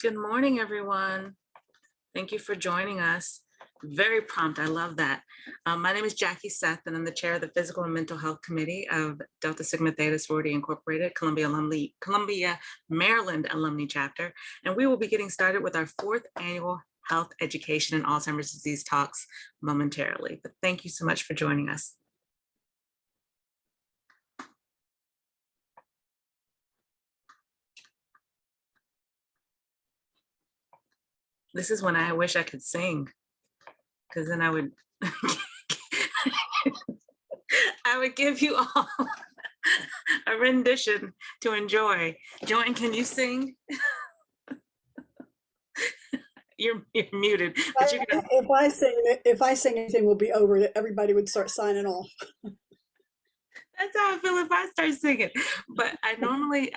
Good morning, everyone. Thank you for joining us. Very prompt. I love that. My name is Jackie Seth, and I'm the chair of the Physical and Mental Health Committee of Delta Sigma Theta Sorority Incorporated, Columbia, Maryland Alumni Chapter. And we will be getting started with our fourth annual Health Education and Alzheimer's Disease Talks momentarily. But thank you so much for joining us. This is when I wish I could sing, because then I would I would give you all a rendition to enjoy. Joanne, can you sing? You're muted. But you can... If I sing, anything will be over. Everybody would start signing off. That's how I feel if I start singing. But I normally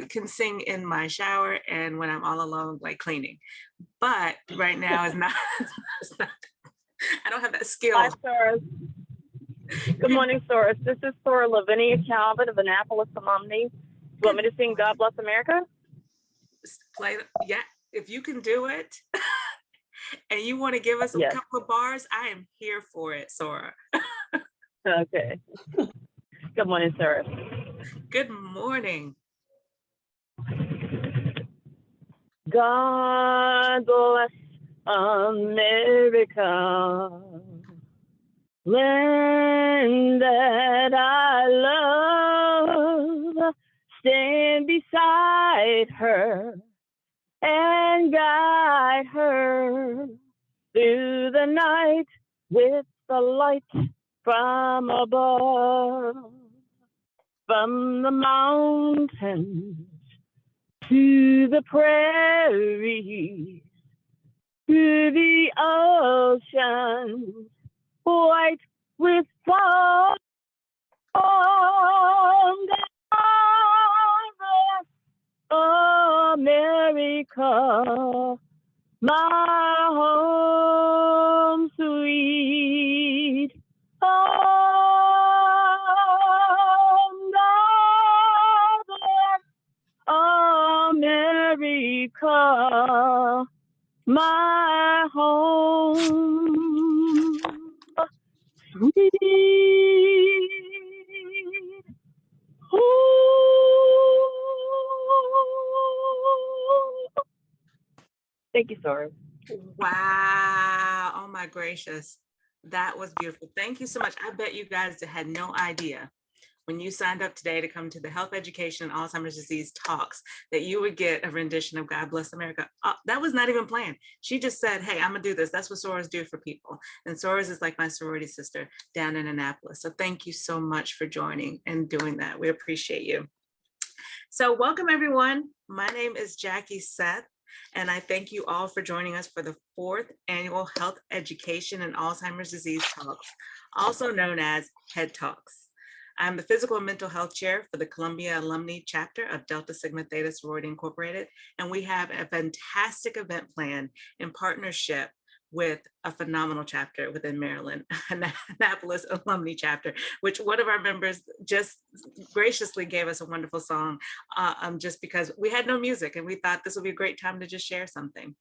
can sing in my shower and when I'm all alone, like cleaning. But right now is not. It's not, I don't have that skill. Hi, Soros. Good morning, Soros. This is Sora Lavinia Calvin of Annapolis Alumni. You want me to sing God Bless America? Play, yeah, if you can do it and you want to give us a couple of bars, I am here for it, Sora. Okay. Good morning, Soros. Good morning. God bless America, land that I love. Stand beside her and guide her through the night with the light from above. From the mountains to the prairies, to the ocean, white with foam. America, my home sweet home. God bless America, my home sweet. Thank you, Sora. Wow. Oh my gracious. That was beautiful. Thank you so much. I bet you guys had no idea when you signed up today to come to the Health Education and Alzheimer's Disease Talks that you would get a rendition of God Bless America. That was not even planned. She just said, hey, I'm gonna do this. That's what Soras do for people. And Soras is like my sorority sister down in Annapolis. So thank you so much for joining and doing that. We appreciate you. So welcome everyone. My name is Jackie Seth, and I thank you all for joining us for the fourth annual Health Education and Alzheimer's Disease Talks, also known as HEAD Talks. I'm the Physical and Mental Health Chair for the Columbia Alumni Chapter of Delta Sigma Theta Sorority Incorporated, and we have a fantastic event planned in partnership with a phenomenal chapter within Maryland, Annapolis Alumni Chapter, which one of our members just graciously gave us a wonderful song just because we had no music and we thought this would be a great time to just share something.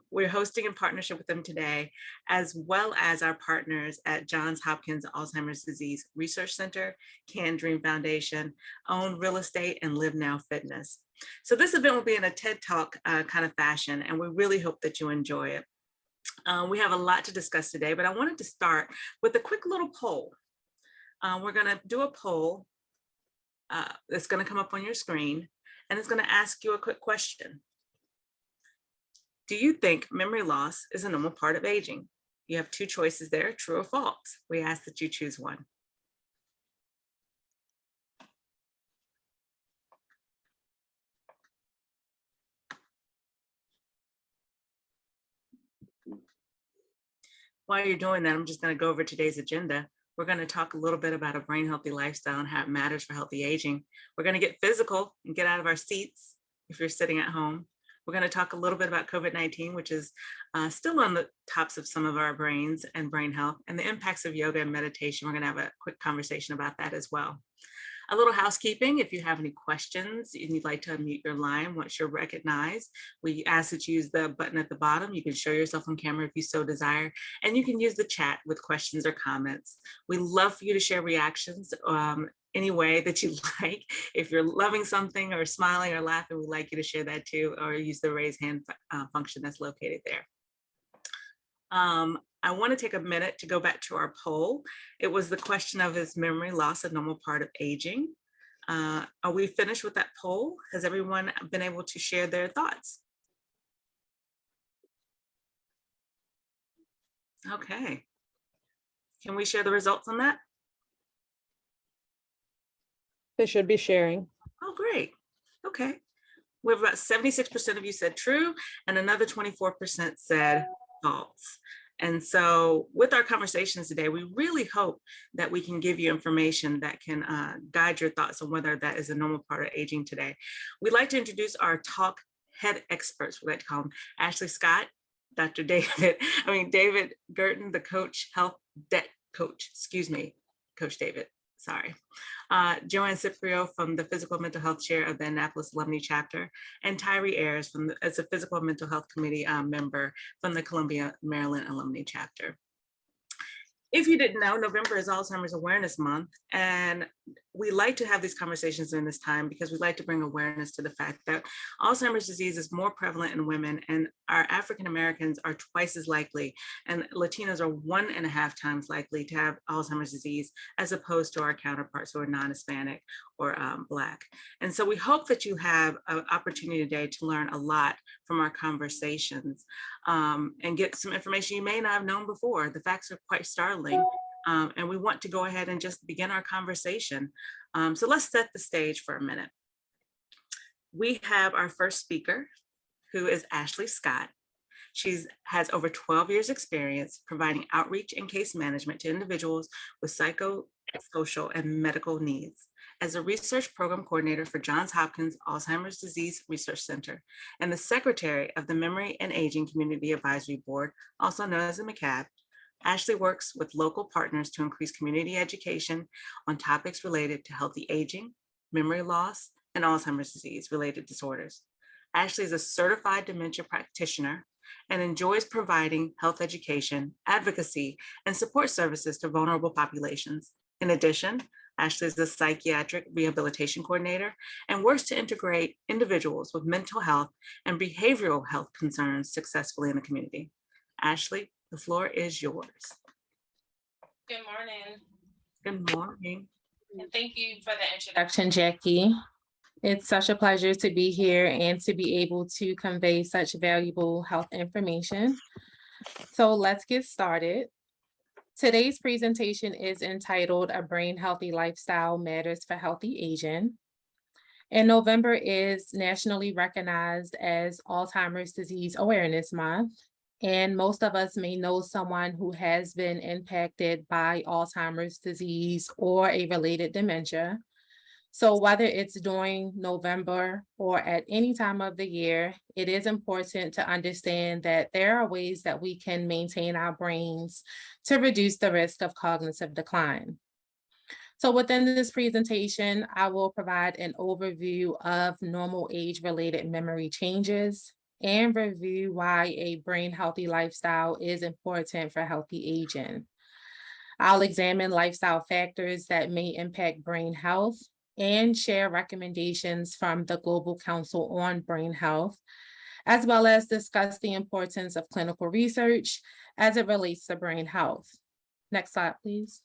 We're hosting in partnership with them today, as well as our partners at Johns Hopkins Alzheimer's Disease Research Center, Can Dream Foundation, Own Real Estate, and Live Now Fitness. So this event will be in a TED Talk kind of fashion, and we really hope that you enjoy it. We have a lot to discuss today, but I wanted to start with a quick little poll. We're going to do a poll that's going to come up on your screen, and it's going to ask you a quick question. Do you think memory loss is a normal part of aging? You have two choices there, true or false. We ask that you choose one. While you're doing that, I'm just going to go over today's agenda. We're going to talk a little bit about a brain healthy lifestyle and how it matters for healthy aging. We're going to get physical and get out of our seats if you're sitting at home. We're going to talk a little bit about COVID-19, which is still on the tops of some of our brains and brain health, and the impacts of yoga and meditation. We're going to have a quick conversation about that as well. A little housekeeping: if you have any questions and you'd like to unmute your line once you're recognized, we ask that you use the button at the bottom. You can show yourself on camera if you so desire, and you can use the chat with questions or comments. We love for you to share reactions any way that you like. If you're loving something or smiling or laughing, we'd like you to share that too, or use the raise hand function that's located there. I want to take a minute to go back to our poll. It was the question of, is memory loss a normal part of aging? Are we finished with that poll? Has everyone been able to share their thoughts? Okay. Can we share the results on that? They should be sharing. Oh, great. Okay. We have about 76% of you said true, and another 24% said false. And so with our conversations today, we really hope that we can give you information that can guide your thoughts on whether that is a normal part of aging today. We'd like to introduce our talk head experts. We like to call them Ashley Scott, Dr. David Girton, the coach, health debt coach, Coach David, sorry. Joanne Ciprio from the Physical and Mental Health Chair of the Annapolis Alumni Chapter, and Tyree Ayers as a Physical and Mental Health Committee member from the Columbia, Maryland Alumni Chapter. If you didn't know, November is Alzheimer's Awareness Month, and we like to have these conversations in this time because we like to bring awareness to the fact that Alzheimer's disease is more prevalent in women, and our African Americans are twice as likely, and Latinos are 1.5 times likely to have Alzheimer's disease as opposed to our counterparts who are non-Hispanic or Black. And so we hope that you have an opportunity today to learn a lot from our conversations and get some information you may not have known before. The facts are quite startling. And we want to go ahead and just begin our conversation. So let's set the stage for a minute. We have our first speaker, who is Ashley Scott. She has over 12 years experience providing outreach and case management to individuals with psychosocial and medical needs. As a research program coordinator for Johns Hopkins Alzheimer's Disease Research Center and the secretary of the Memory and Aging Community Advisory Board, also known as the MCAB, Ashley works with local partners to increase community education on topics related to healthy aging, memory loss, and Alzheimer's disease related disorders. Ashley is a certified dementia practitioner and enjoys providing health education, advocacy, and support services to vulnerable populations. In addition, Ashley is a psychiatric rehabilitation coordinator and works to integrate individuals with mental health and behavioral health concerns successfully in the community. Ashley, the floor is yours. Good morning. Good morning. And thank you for the introduction, Jackie. It's such a pleasure to be here and to be able to convey such valuable health information. So let's get started. Today's presentation is entitled "A Brain Healthy Lifestyle Matters for Healthy Aging." And November is nationally recognized as Alzheimer's Disease Awareness Month. And most of us may know someone who has been impacted by Alzheimer's disease or a related dementia. So whether it's during November or at any time of the year, it is important to understand that there are ways that we can maintain our brains to reduce the risk of cognitive decline. So within this presentation, I will provide an overview of normal age-related memory changes and review why a brain healthy lifestyle is important for healthy aging. I'll examine lifestyle factors that may impact brain health and share recommendations from the Global Council on Brain Health, as well as discuss the importance of clinical research as it relates to brain health. Next slide, please.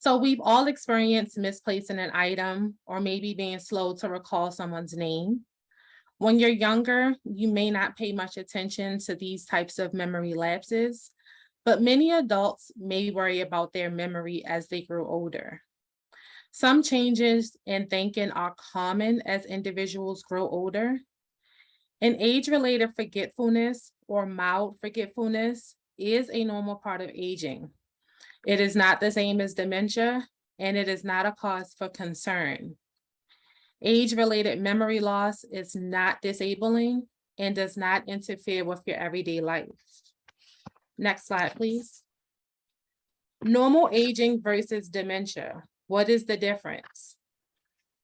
So we've all experienced misplacing an item or maybe being slow to recall someone's name. When you're younger, you may not pay much attention to these types of memory lapses, but many adults may worry about their memory as they grow older. Some changes in thinking are common as individuals grow older. And age-related forgetfulness or mild forgetfulness is a normal part of aging. It is not the same as dementia, and it is not a cause for concern. Age-related memory loss is not disabling and does not interfere with your everyday life. Next slide, please. Normal aging versus dementia. What is the difference?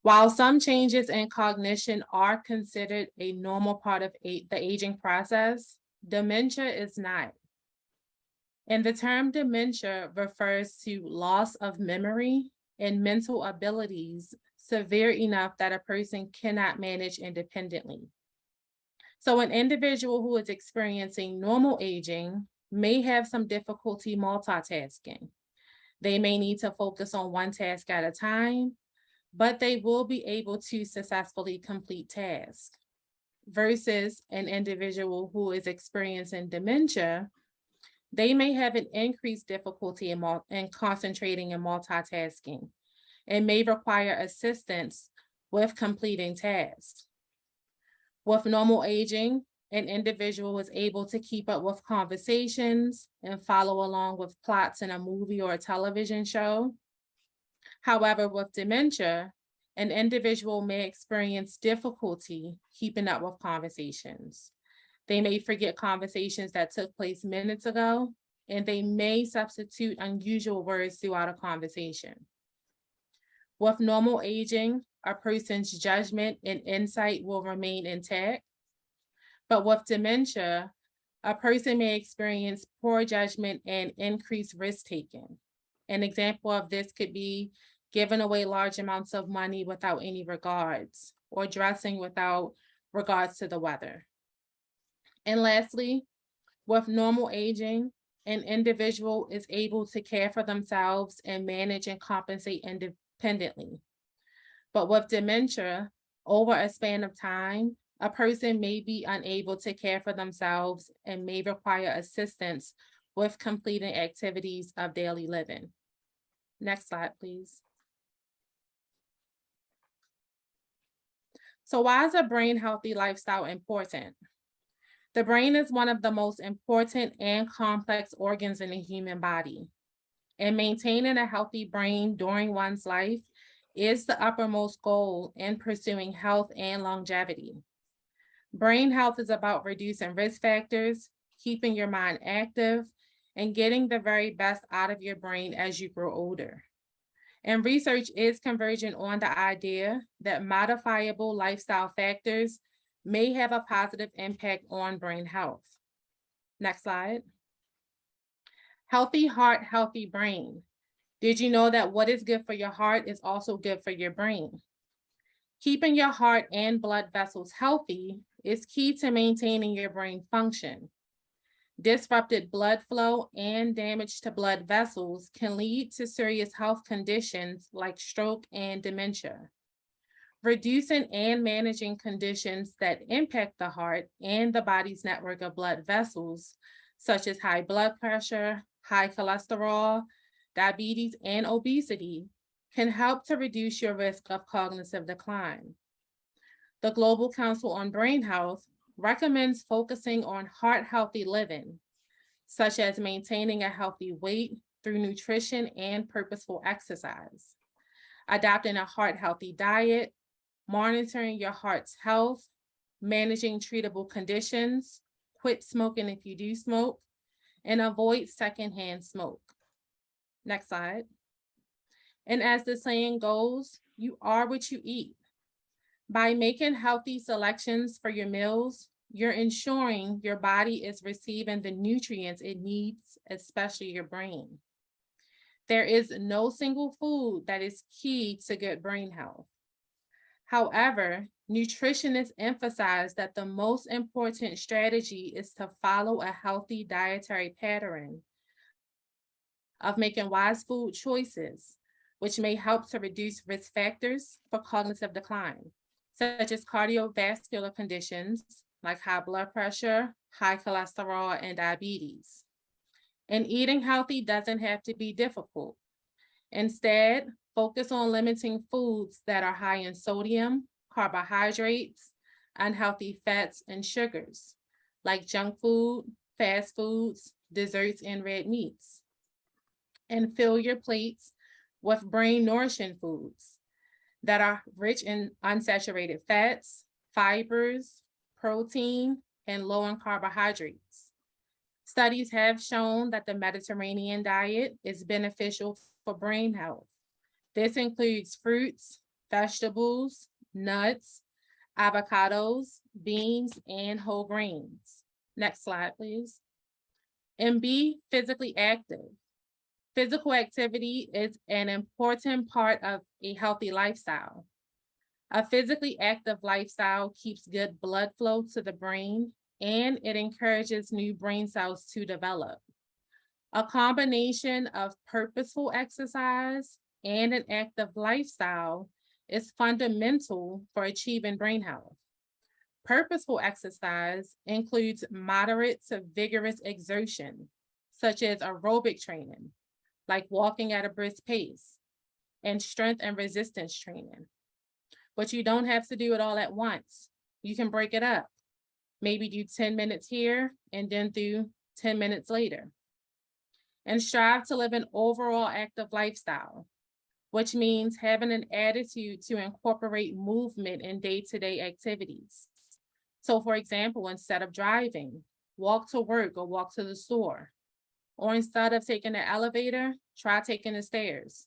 While some changes in cognition are considered a normal part of the aging process, dementia is not. And the term dementia refers to loss of memory and mental abilities severe enough that a person cannot manage independently. So an individual who is experiencing normal aging may have some difficulty multitasking. They may need to focus on one task at a time, but they will be able to successfully complete tasks. Versus an individual who is experiencing dementia, they may have an increased difficulty in concentrating and multitasking and may require assistance with completing tasks. With normal aging, an individual is able to keep up with conversations and follow along with plots in a movie or a television show. However, with dementia, an individual may experience difficulty keeping up with conversations. They may forget conversations that took place minutes ago, and they may substitute unusual words throughout a conversation. With normal aging, a person's judgment and insight will remain intact. But with dementia, a person may experience poor judgment and increased risk-taking. An example of this could be giving away large amounts of money without any regards, or dressing without regards to the weather. And lastly, with normal aging, an individual is able to care for themselves and manage and compensate independently. But with dementia, over a span of time, a person may be unable to care for themselves and may require assistance with completing activities of daily living. Next slide, please. So why is a brain healthy lifestyle important? The brain is one of the most important and complex organs in the human body. And maintaining a healthy brain during one's life is the uppermost goal in pursuing health and longevity. Brain health is about reducing risk factors, keeping your mind active, and getting the very best out of your brain as you grow older. And research is converging on the idea that modifiable lifestyle factors may have a positive impact on brain health. Next slide. Healthy heart, healthy brain. Did you know that what is good for your heart is also good for your brain? Keeping your heart and blood vessels healthy is key to maintaining your brain function. Disrupted blood flow and damage to blood vessels can lead to serious health conditions like stroke and dementia. Reducing and managing conditions that impact the heart and the body's network of blood vessels, such as high blood pressure, high cholesterol, diabetes, and obesity, can help to reduce your risk of cognitive decline. The Global Council on Brain Health recommends focusing on heart-healthy living, such as maintaining a healthy weight through nutrition and purposeful exercise, adopting a heart-healthy diet, monitoring your heart's health, managing treatable conditions, quit smoking if you do smoke, and avoid secondhand smoke. Next slide. And as the saying goes, you are what you eat. By making healthy selections for your meals, you're ensuring your body is receiving the nutrients it needs, especially your brain. There is no single food that is key to good brain health. However, nutritionists emphasize that the most important strategy is to follow a healthy dietary pattern of making wise food choices, which may help to reduce risk factors for cognitive decline, such as cardiovascular conditions like high blood pressure, high cholesterol, and diabetes. And eating healthy doesn't have to be difficult. Instead, focus on limiting foods that are high in sodium, carbohydrates, unhealthy fats, and sugars, like junk food, fast foods, desserts, and red meats. And fill your plates with brain-nourishing foods that are rich in unsaturated fats, fibers, protein, and low in carbohydrates. Studies have shown that the Mediterranean diet is beneficial for brain health, This includes fruits, vegetables, nuts, avocados, beans, and whole grains. Next slide, please. And be physically active. Physical activity is an important part of a healthy lifestyle. A physically active lifestyle keeps good blood flow to the brain, and it encourages new brain cells to develop. A combination of purposeful exercise and an active lifestyle is fundamental for achieving brain health. Purposeful exercise includes moderate to vigorous exertion, such as aerobic training, like walking at a brisk pace, and strength and resistance training. But you don't have to do it all at once. You can break it up. Maybe do 10 minutes here and then do 10 minutes later. And strive to live an overall active lifestyle, which means having an attitude to incorporate movement in day-to-day activities. So for example, instead of driving, walk to work or walk to the store. Or instead of taking the elevator, try taking the stairs.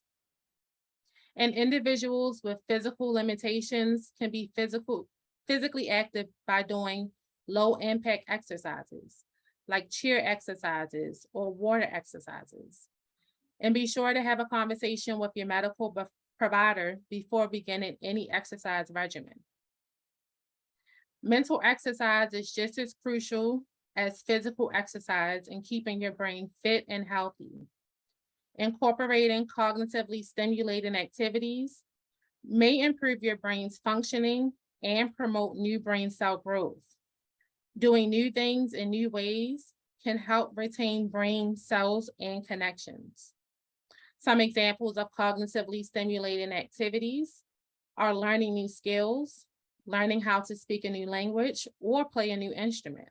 And individuals with physical limitations can be physically active by doing low impact exercises, like chair exercises or water exercises. And be sure to have a conversation with your medical provider before beginning any exercise regimen. Mental exercise is just as crucial as physical exercise in keeping your brain fit and healthy. Incorporating cognitively stimulating activities may improve your brain's functioning and promote new brain cell growth. Doing new things in new ways can help retain brain cells and connections. Some examples of cognitively stimulating activities are learning new skills, learning how to speak a new language or play a new instrument.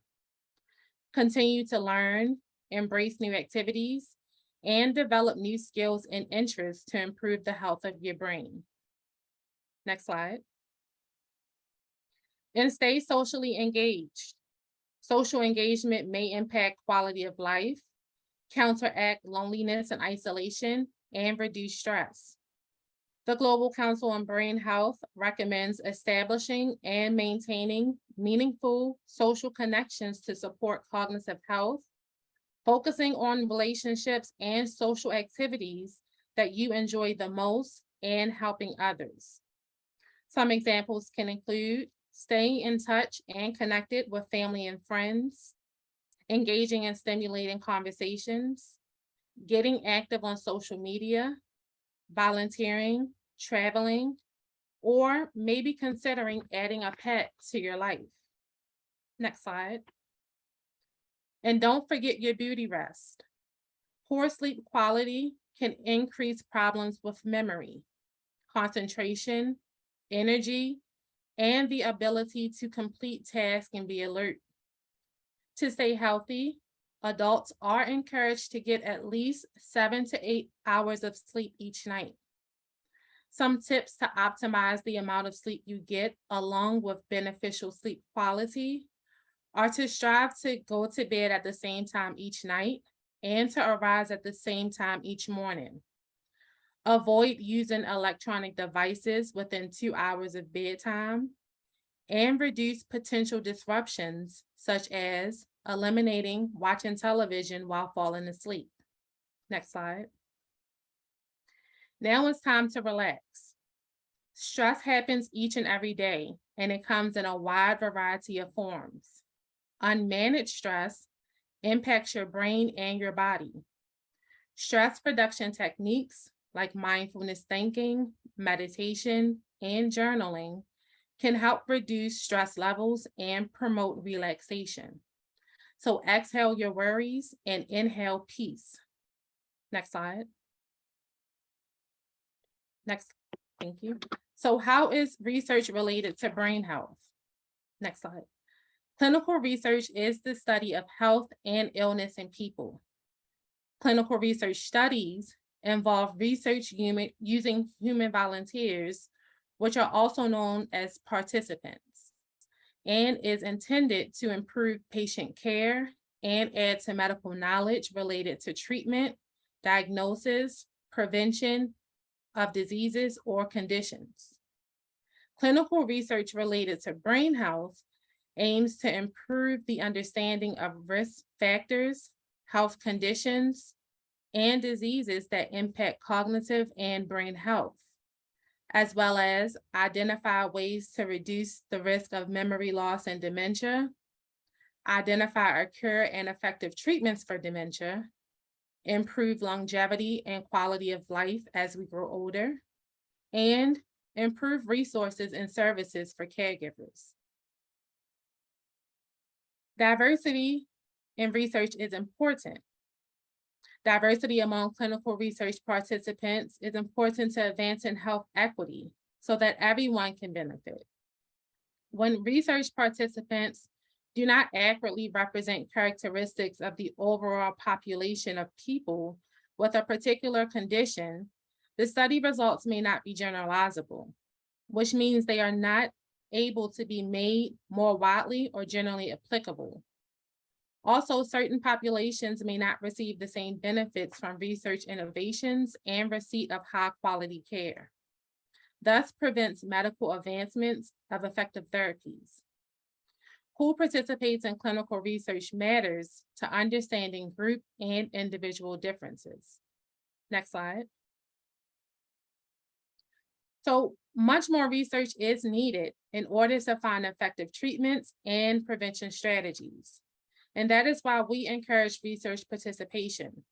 Continue to learn, embrace new activities, and develop new skills and interests to improve the health of your brain. Next slide. And stay socially engaged. Social engagement may impact quality of life, counteract loneliness and isolation, and reduce stress. The Global Council on Brain Health recommends establishing and maintaining meaningful social connections to support cognitive health, focusing on relationships and social activities that you enjoy the most, and helping others. Some examples can include staying in touch and connected with family and friends, engaging in stimulating conversations, getting active on social media, volunteering, traveling, or maybe considering adding a pet to your life. Next slide. And don't forget your beauty rest. Poor sleep quality can increase problems with memory, concentration, energy, and the ability to complete tasks and be alert. To stay healthy, adults are encouraged to get at least 7 to 8 hours of sleep each night. Some tips to optimize the amount of sleep you get, along with beneficial sleep quality, are to strive to go to bed at the same time each night and to arise at the same time each morning. Avoid using electronic devices within 2 hours of bedtime, and reduce potential disruptions, such as eliminating watching television while falling asleep. Next slide. Now it's time to relax. Stress happens each and every day, and it comes in a wide variety of forms. Unmanaged stress impacts your brain and your body. Stress reduction techniques like mindfulness thinking, meditation, and journaling can help reduce stress levels and promote relaxation. So exhale your worries and inhale peace. Next slide. Next, thank you. So how is research related to brain health? Next slide. Clinical research is the study of health and illness in people. Clinical research studies involve research using human volunteers, which are also known as participants, and is intended to improve patient care and add to medical knowledge related to treatment, diagnosis, prevention, of diseases or conditions. Clinical research related to brain health aims to improve the understanding of risk factors, health conditions, and diseases that impact cognitive and brain health, as well as identify ways to reduce the risk of memory loss and dementia, identify or cure and effective treatments for dementia, improve longevity and quality of life as we grow older, and improve resources and services for caregivers. Diversity in research is important. Diversity among clinical research participants is important to advancing health equity so that everyone can benefit. When research participants do not accurately represent characteristics of the overall population of people with a particular condition, the study results may not be generalizable, which means they are not able to be made more widely or generally applicable. Also, certain populations may not receive the same benefits from research innovations and receipt of high quality care, thus prevents medical advancements of effective therapies. Who participates in clinical research matters to understanding group and individual differences. Next slide. So much more research is needed in order to find effective treatments and prevention strategies. And that is why we encourage research participation.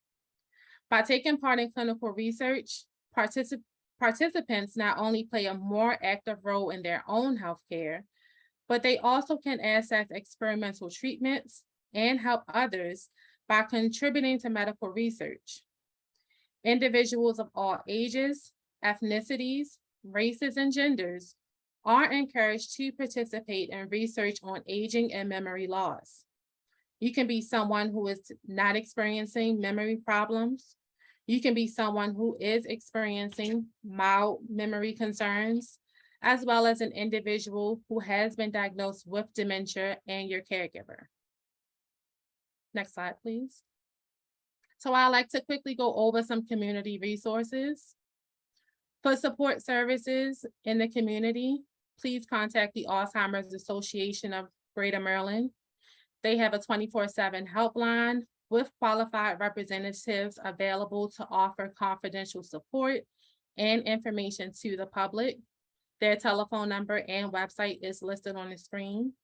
By taking part in clinical research, participants not only play a more active role in their own healthcare, but they also can access experimental treatments and help others by contributing to medical research. Individuals of all ages, ethnicities, races, and genders are encouraged to participate in research on aging and memory loss. You can be someone who is not experiencing memory problems. You can be someone who is experiencing mild memory concerns, as well as an individual who has been diagnosed with dementia and your caregiver. Next slide, please. So I'd like to quickly go over some community resources. For support services in the community, please contact the Alzheimer's Association of Greater Maryland. They have a 24/7 helpline with qualified representatives available to offer confidential support and information to the public. Their telephone number and website is listed on the screen.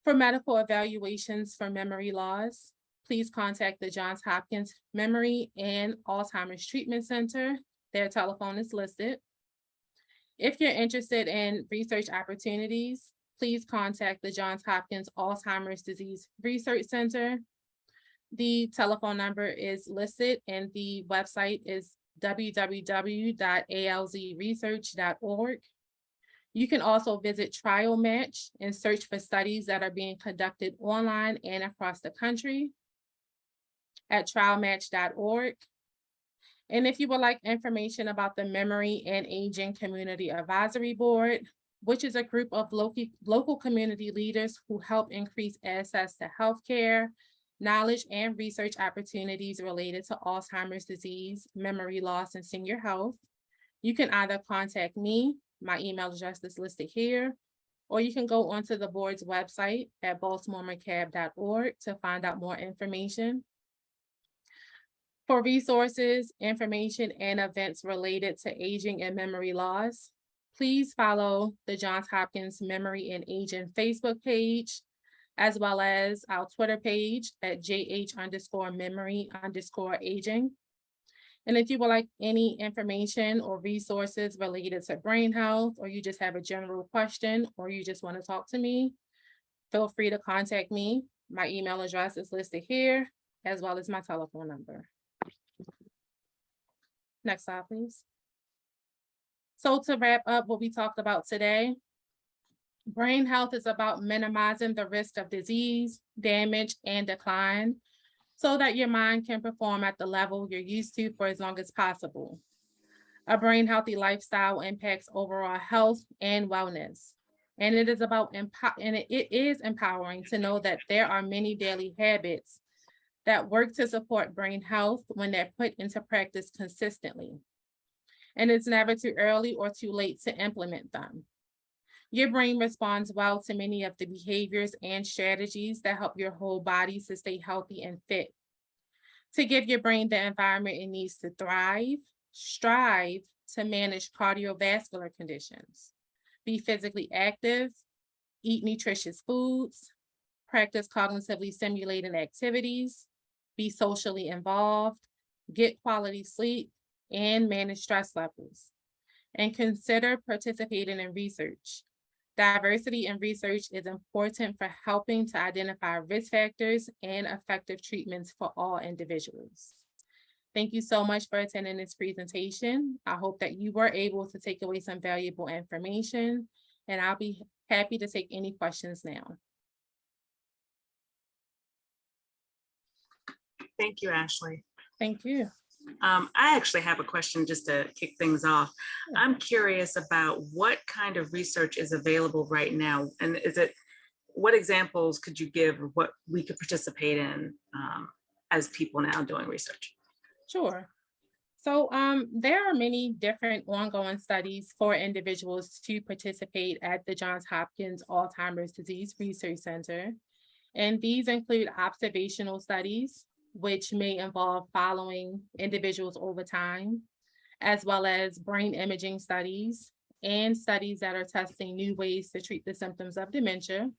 For medical evaluations for memory loss, please contact the Johns Hopkins Memory and Alzheimer's Treatment Center. Their telephone is listed. If you're interested in research opportunities, please contact the Johns Hopkins Alzheimer's Disease Research Center. The telephone number is listed and the website is www.alzresearch.org. You can also visit Trial Match and search for studies that are being conducted online and across the country at trialmatch.org. And if you would like information about the Memory and Aging Community Advisory Board, which is a group of local community leaders who help increase access to healthcare, knowledge, and research opportunities related to Alzheimer's disease, memory loss, and senior health, you can either contact me, my email address is listed here, or you can go onto the board's website at baltimoreMcCAB.org to find out more information. For resources, information, and events related to aging and memory loss, please follow the Johns Hopkins Memory and Aging Facebook page, as well as our Twitter page at JH_memory_aging. And if you would like any information or resources related to brain health, or you just have a general question, or you just want to talk to me, feel free to contact me. My email address is listed here, as well as my telephone number. Next slide, please. So to wrap up what we talked about today, brain health is about minimizing the risk of disease, damage, and decline so that your mind can perform at the level you're used to for as long as possible. A brain healthy lifestyle impacts overall health and wellness. And it is empowering to know that there are many daily habits that work to support brain health when they're put into practice consistently. and it's never too early or too late to implement them. Your brain responds well to many of the behaviors and strategies that help your whole body to stay healthy and fit. To give your brain the environment it needs to thrive, strive to manage cardiovascular conditions, be physically active, eat nutritious foods, practice cognitively stimulating activities, be socially involved, get quality sleep, and manage stress levels. And consider participating in research. Diversity in research is important for helping to identify risk factors and effective treatments for all individuals. Thank you so much for attending this presentation. I hope that you were able to take away some valuable information, and I'll be happy to take any questions now. Thank you, Ashley. Thank you. I actually have a question just to kick things off. I'm curious about what kind of research is available right now, and what examples could you give of what we could participate in as people now doing research? Sure. So there are many different ongoing studies for individuals to participate at the Johns Hopkins Alzheimer's Disease Research Center. And these include observational studies, which may involve following individuals over time, as well as brain imaging studies and studies that are testing new ways to treat the symptoms of dementia.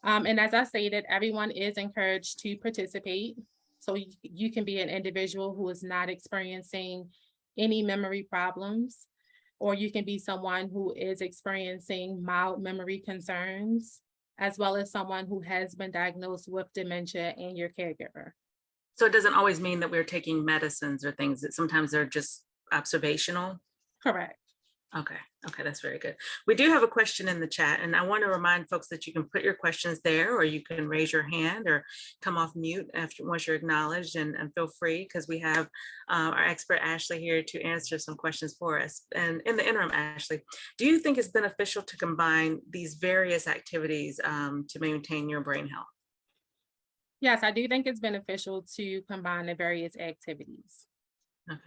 And as I stated, everyone is encouraged to participate. So you can be an individual who is not experiencing any memory problems, or you can be someone who is experiencing mild memory concerns, as well as someone who has been diagnosed with dementia and your caregiver. So it doesn't always mean that we're taking medicines or things, that sometimes they're just observational? Correct. Okay, that's very good. We do have a question in the chat, and I want to remind folks that you can put your questions there, or you can raise your hand or come off mute once you're acknowledged, and feel free, because we have our expert Ashley here to answer some questions for us. And in the interim, Ashley, do you think it's beneficial to combine these various activities to maintain your brain health? Yes, I do think it's beneficial to combine the various activities. Okay.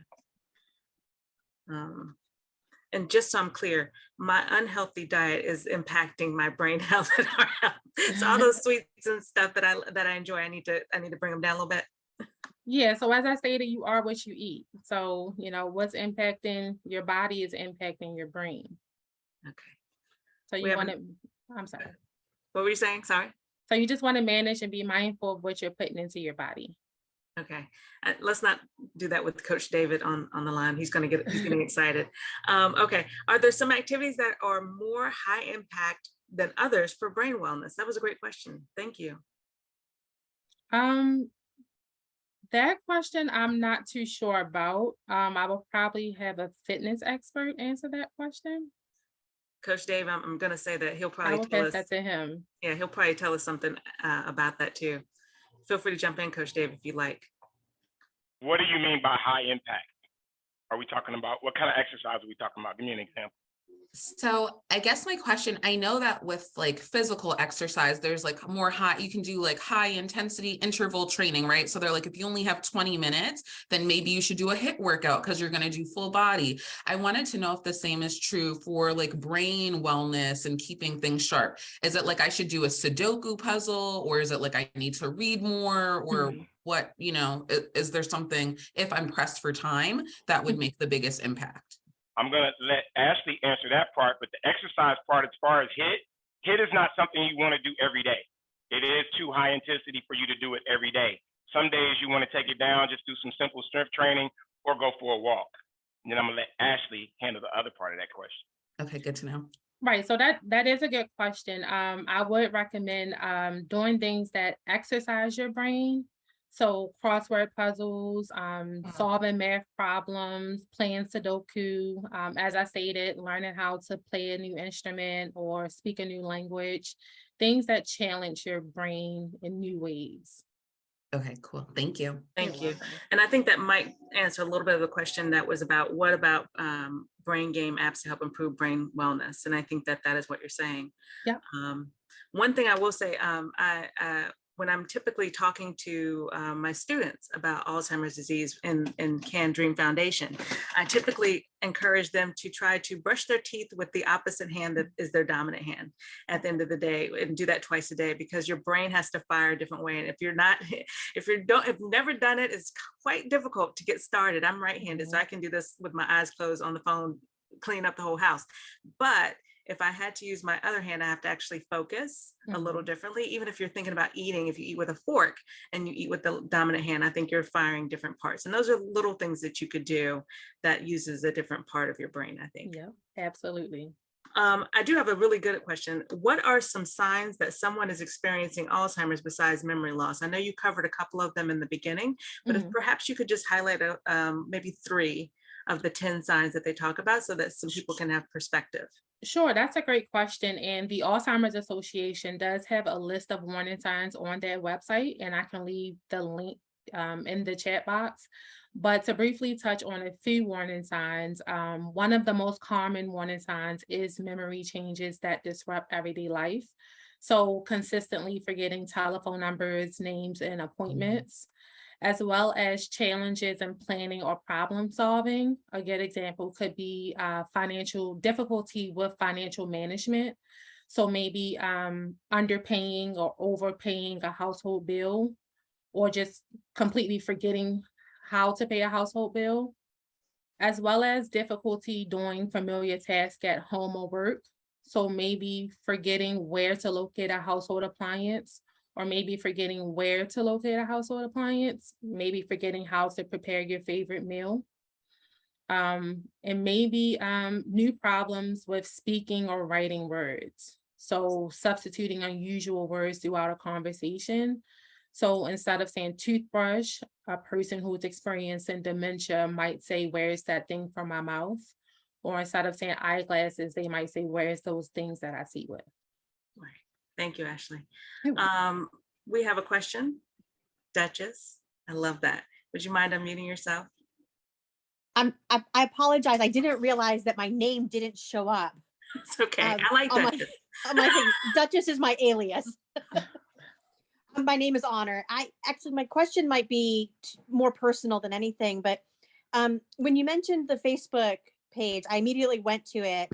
And just so I'm clear, my unhealthy diet is impacting my brain health and heart health. So all those sweets and stuff that I enjoy, I need to bring them down a little bit. Yeah, so as I stated, you are what you eat. So, what's impacting your body is impacting your brain. Okay. So you want to, I'm sorry. What were you saying? Sorry. So you just want to manage and be mindful of what you're putting into your body. Okay, let's not do that with Coach David on the line. He's getting excited. Okay, are there some activities that are more high impact than others for brain wellness? That was a great question. Thank you. That question I'm not too sure about. I will probably have a fitness expert answer that question. Coach Dave, I'm going to say that he'll probably I will pass that to him. Yeah, he'll probably tell us something about that too. Feel free to jump in, Coach Dave, if you like. What do you mean by high impact? Are we talking about, what kind of exercise are we talking about? Give me an example. So I guess my question, I know that with like physical exercise, there's like more high, you can do like high intensity interval training, right? So they're like, if you only have 20 minutes, then maybe you should do a HIIT workout because you're going to do full body. I wanted to know if the same is true for like brain wellness and keeping things sharp. Is it like I should do a Sudoku puzzle, or is it like I need to read more, or what, is there something, if I'm pressed for time, that would make the biggest impact? I'm going to let Ashley answer that part, but the exercise part, as far as HIIT is not something you want to do every day. It is too high intensity for you to do it every day. Some days you want to take it down, just do some simple strength training or go for a walk. And then I'm going to let Ashley handle the other part of that question. Okay, good to know. Right, so that is a good question. I would recommend doing things that exercise your brain. So crossword puzzles, solving math problems, playing Sudoku, as I stated, learning how to play a new instrument or speak a new language, things that challenge your brain in new ways. Okay, cool. Thank you. Thank you. And I think that might answer a little bit of the question that was about what about brain game apps to help improve brain wellness. And I think that is what you're saying. Yeah. One thing I will say, when I'm typically talking to my students about Alzheimer's disease in Can Dream Foundation, I typically encourage them to try to brush their teeth with the opposite hand that is their dominant hand at the end of the day, and do that twice a day, because your brain has to fire a different way. And if you're not, if you've never done it, it's quite difficult to get started. I'm right-handed, so I can do this with my eyes closed on the phone, clean up the whole house. But if I had to use my other hand, I have to actually focus a little differently. Even if you're thinking about eating, if you eat with a fork and you eat with the dominant hand, I think you're firing different parts. And those are little things that you could do that uses a different part of your brain, I think. Yeah, absolutely. I do have a really good question. What are some signs that someone is experiencing Alzheimer's besides memory loss? I know you covered a couple of them in the beginning, but if perhaps you could just highlight maybe 3 of the 10 signs that they talk about, so that some people can have perspective. Sure, that's a great question. And the Alzheimer's Association does have a list of warning signs on their website, and I can leave the link in the chat box. But to briefly touch on a few warning signs, one of the most common warning signs is memory changes that disrupt everyday life. So consistently forgetting telephone numbers, names, and appointments, as well as challenges in planning or problem solving. A good example could be financial difficulty with financial management. So maybe underpaying or overpaying a household bill, or just completely forgetting how to pay a household bill, as well as difficulty doing familiar tasks at home or work. So maybe forgetting where to locate a household appliance, or maybe forgetting where to locate a household appliance, maybe forgetting how to prepare your favorite meal. And maybe new problems with speaking or writing words. So substituting unusual words throughout a conversation. So instead of saying toothbrush, a person who's experiencing dementia might say, "Where's that thing from my mouth?" Or instead of saying eyeglasses, they might say, "Where's those things that I see with?" Right. Thank you, Ashley. You're We have a question. Duchess, I love that. Would you mind unmuting yourself? I apologize. I didn't realize that my name didn't show up. It's okay. I like on Duchess. on my thing. Duchess is my alias. My name is Honor. My question might be more personal than anything, but when you mentioned the Facebook page, I immediately went to it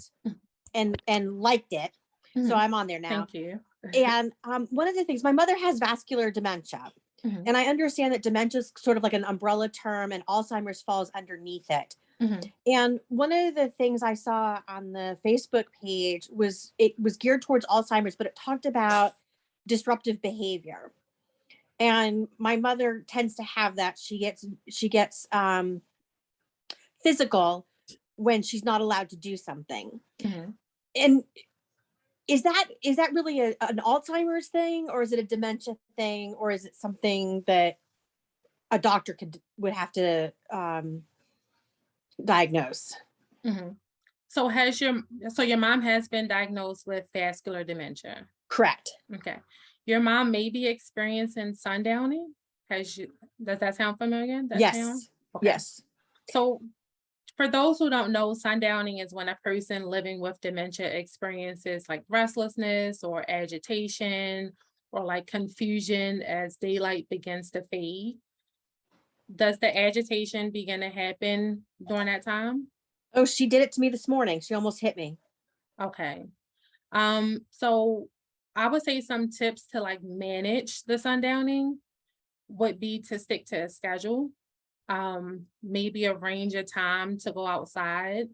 and liked it. So I'm on there now. Thank you. And one of the things, my mother has vascular dementia. And I understand that dementia is sort of like an umbrella term, and Alzheimer's falls underneath it. And one of the things I saw on the Facebook page was geared towards Alzheimer's, but it talked about disruptive behavior. And my mother tends to have that. She gets physical when she's not allowed to do something. And is that really an Alzheimer's thing, or is it a dementia thing, or is it something that a doctor would have to diagnose? So your mom has been diagnosed with vascular dementia? Correct. Okay. Your mom may be experiencing sundowning. Does that sound familiar? Yes. Okay. Yes. So for those who don't know, sundowning is when a person living with dementia experiences like restlessness or agitation or like confusion as daylight begins to fade. Does the agitation begin to happen during that time? Oh, she did it to me this morning. She almost hit me. Okay. So I would say some tips to like manage the sundowning would be to stick to a schedule. Maybe arrange a time to go outside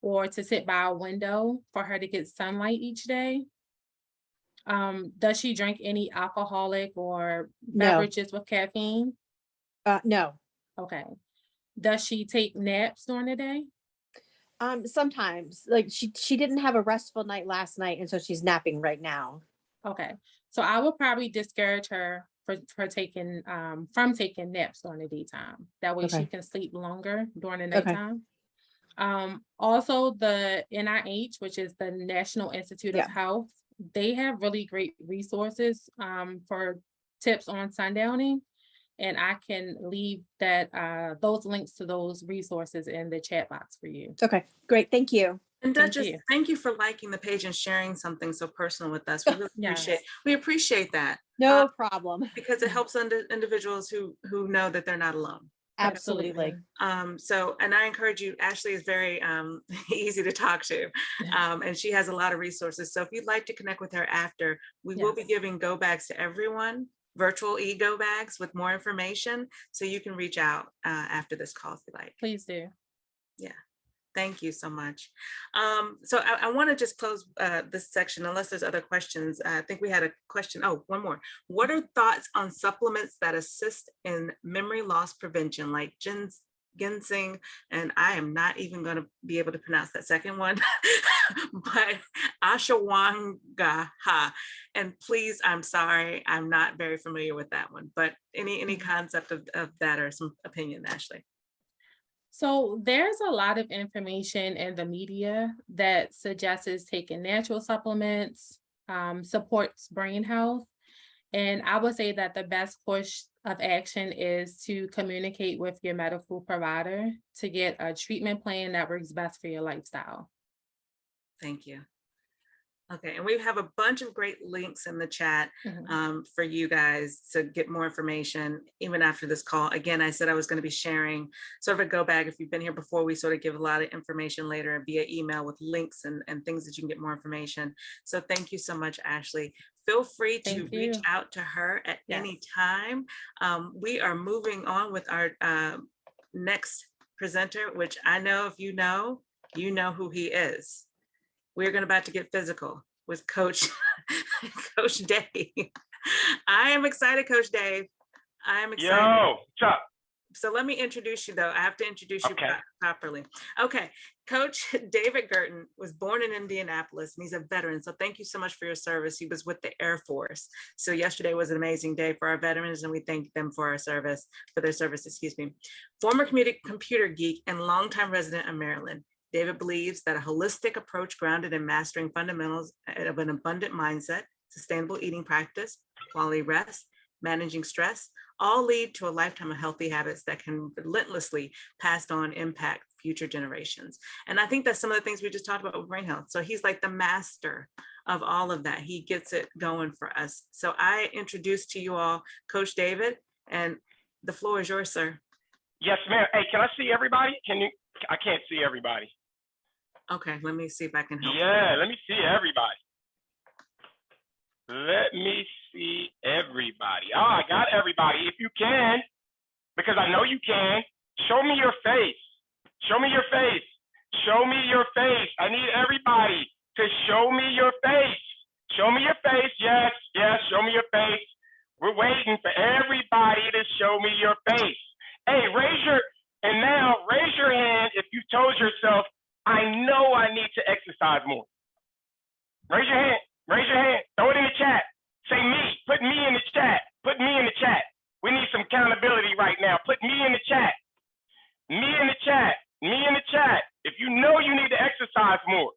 or to sit by a window for her to get sunlight each day. Does she drink any alcoholic or beverages with caffeine? No. Okay. Does she take naps during the day? Sometimes, like she didn't have a restful night last night, and so she's napping right now. Okay. So I would probably discourage her for taking from taking naps during the daytime. That way she can sleep longer during the nighttime. Also the NIH, which is the National Institute of Health, they have really great resources for tips on sundowning. And I can leave those links to those resources in the chat box for you. Okay, great. Thank you. And Thank Duchess, you. thank you for liking the page and sharing something so personal with us. We really Yes. appreciate that. No problem. Because it helps individuals who know that they're not alone. Absolutely. So, and I encourage you, Ashley is very easy to talk to, and she has a lot of resources. So if you'd like to connect with her after, we will be Yes. giving go bags to everyone, virtual e-go bags with more information. So you can reach out after this call if you like. Please do. Yeah. Thank you so much. So I want to just close this section unless there's other questions. I think we had a question. Oh, one more. What are thoughts on supplements that assist in memory loss prevention, like ginseng? And I am not even going to be able to pronounce that second one, but ashwagandha. And please, I'm sorry, I'm not very familiar with that one. But any concept of that or some opinion, Ashley? So there's a lot of information in the media that suggests taking natural supplements, supports brain health. And I would say that the best course of action is to communicate with your medical provider to get a treatment plan that works best for your lifestyle. Thank you. Okay, and we have a bunch of great links in the chat for you guys to get more information even after this call. Again, I said I was going to be sharing sort of a go bag. If you've been here before, we sort of give a lot of information later via email with links and things that you can get more information. So thank you so much, Ashley. Feel free to reach out to her at any time. We are moving on with our next presenter, which I know if you know who he is. We're about to get physical with Coach Dave. I am excited, Coach Dave. I am excited. Yo, what's up? So let me introduce you, though. I have to introduce you properly. Okay, Coach David Girton was born in Indianapolis, and he's a veteran. So thank you so much for your service. He was with the Air Force. So yesterday was an amazing day for our veterans, and we thank them for their service, excuse me. Former computer geek and longtime resident of Maryland. David believes that a holistic approach grounded in mastering fundamentals of an abundant mindset, sustainable eating practice, quality rest, managing stress, all lead to a lifetime of healthy habits that can relentlessly pass on impact future generations. And I think that's some of the things we just talked about with brain health. So he's like the master of all of that. He gets it going for us. So I introduce to you all Coach David, and the floor is yours, sir. Yes, ma'am. Hey, can I see everybody? I can't see everybody. Okay, let me see if I can help. Yeah, let me see everybody. Let me see everybody. Oh, I got everybody. If you can, because I know you can, show me your face. Show me your face. Show me your face. I need everybody to show me your face. Show me your face. Yes, yes, show me your face. We're waiting for everybody to show me your face. Hey, raise your hand if you told yourself, I know I need to exercise more. Raise your hand. Raise your hand. Throw it in the chat. Say me. Put me in the chat. Put me in the chat. We need some accountability right now. Put me in the chat. Me in the chat. Me in the chat. If you know you need to exercise more.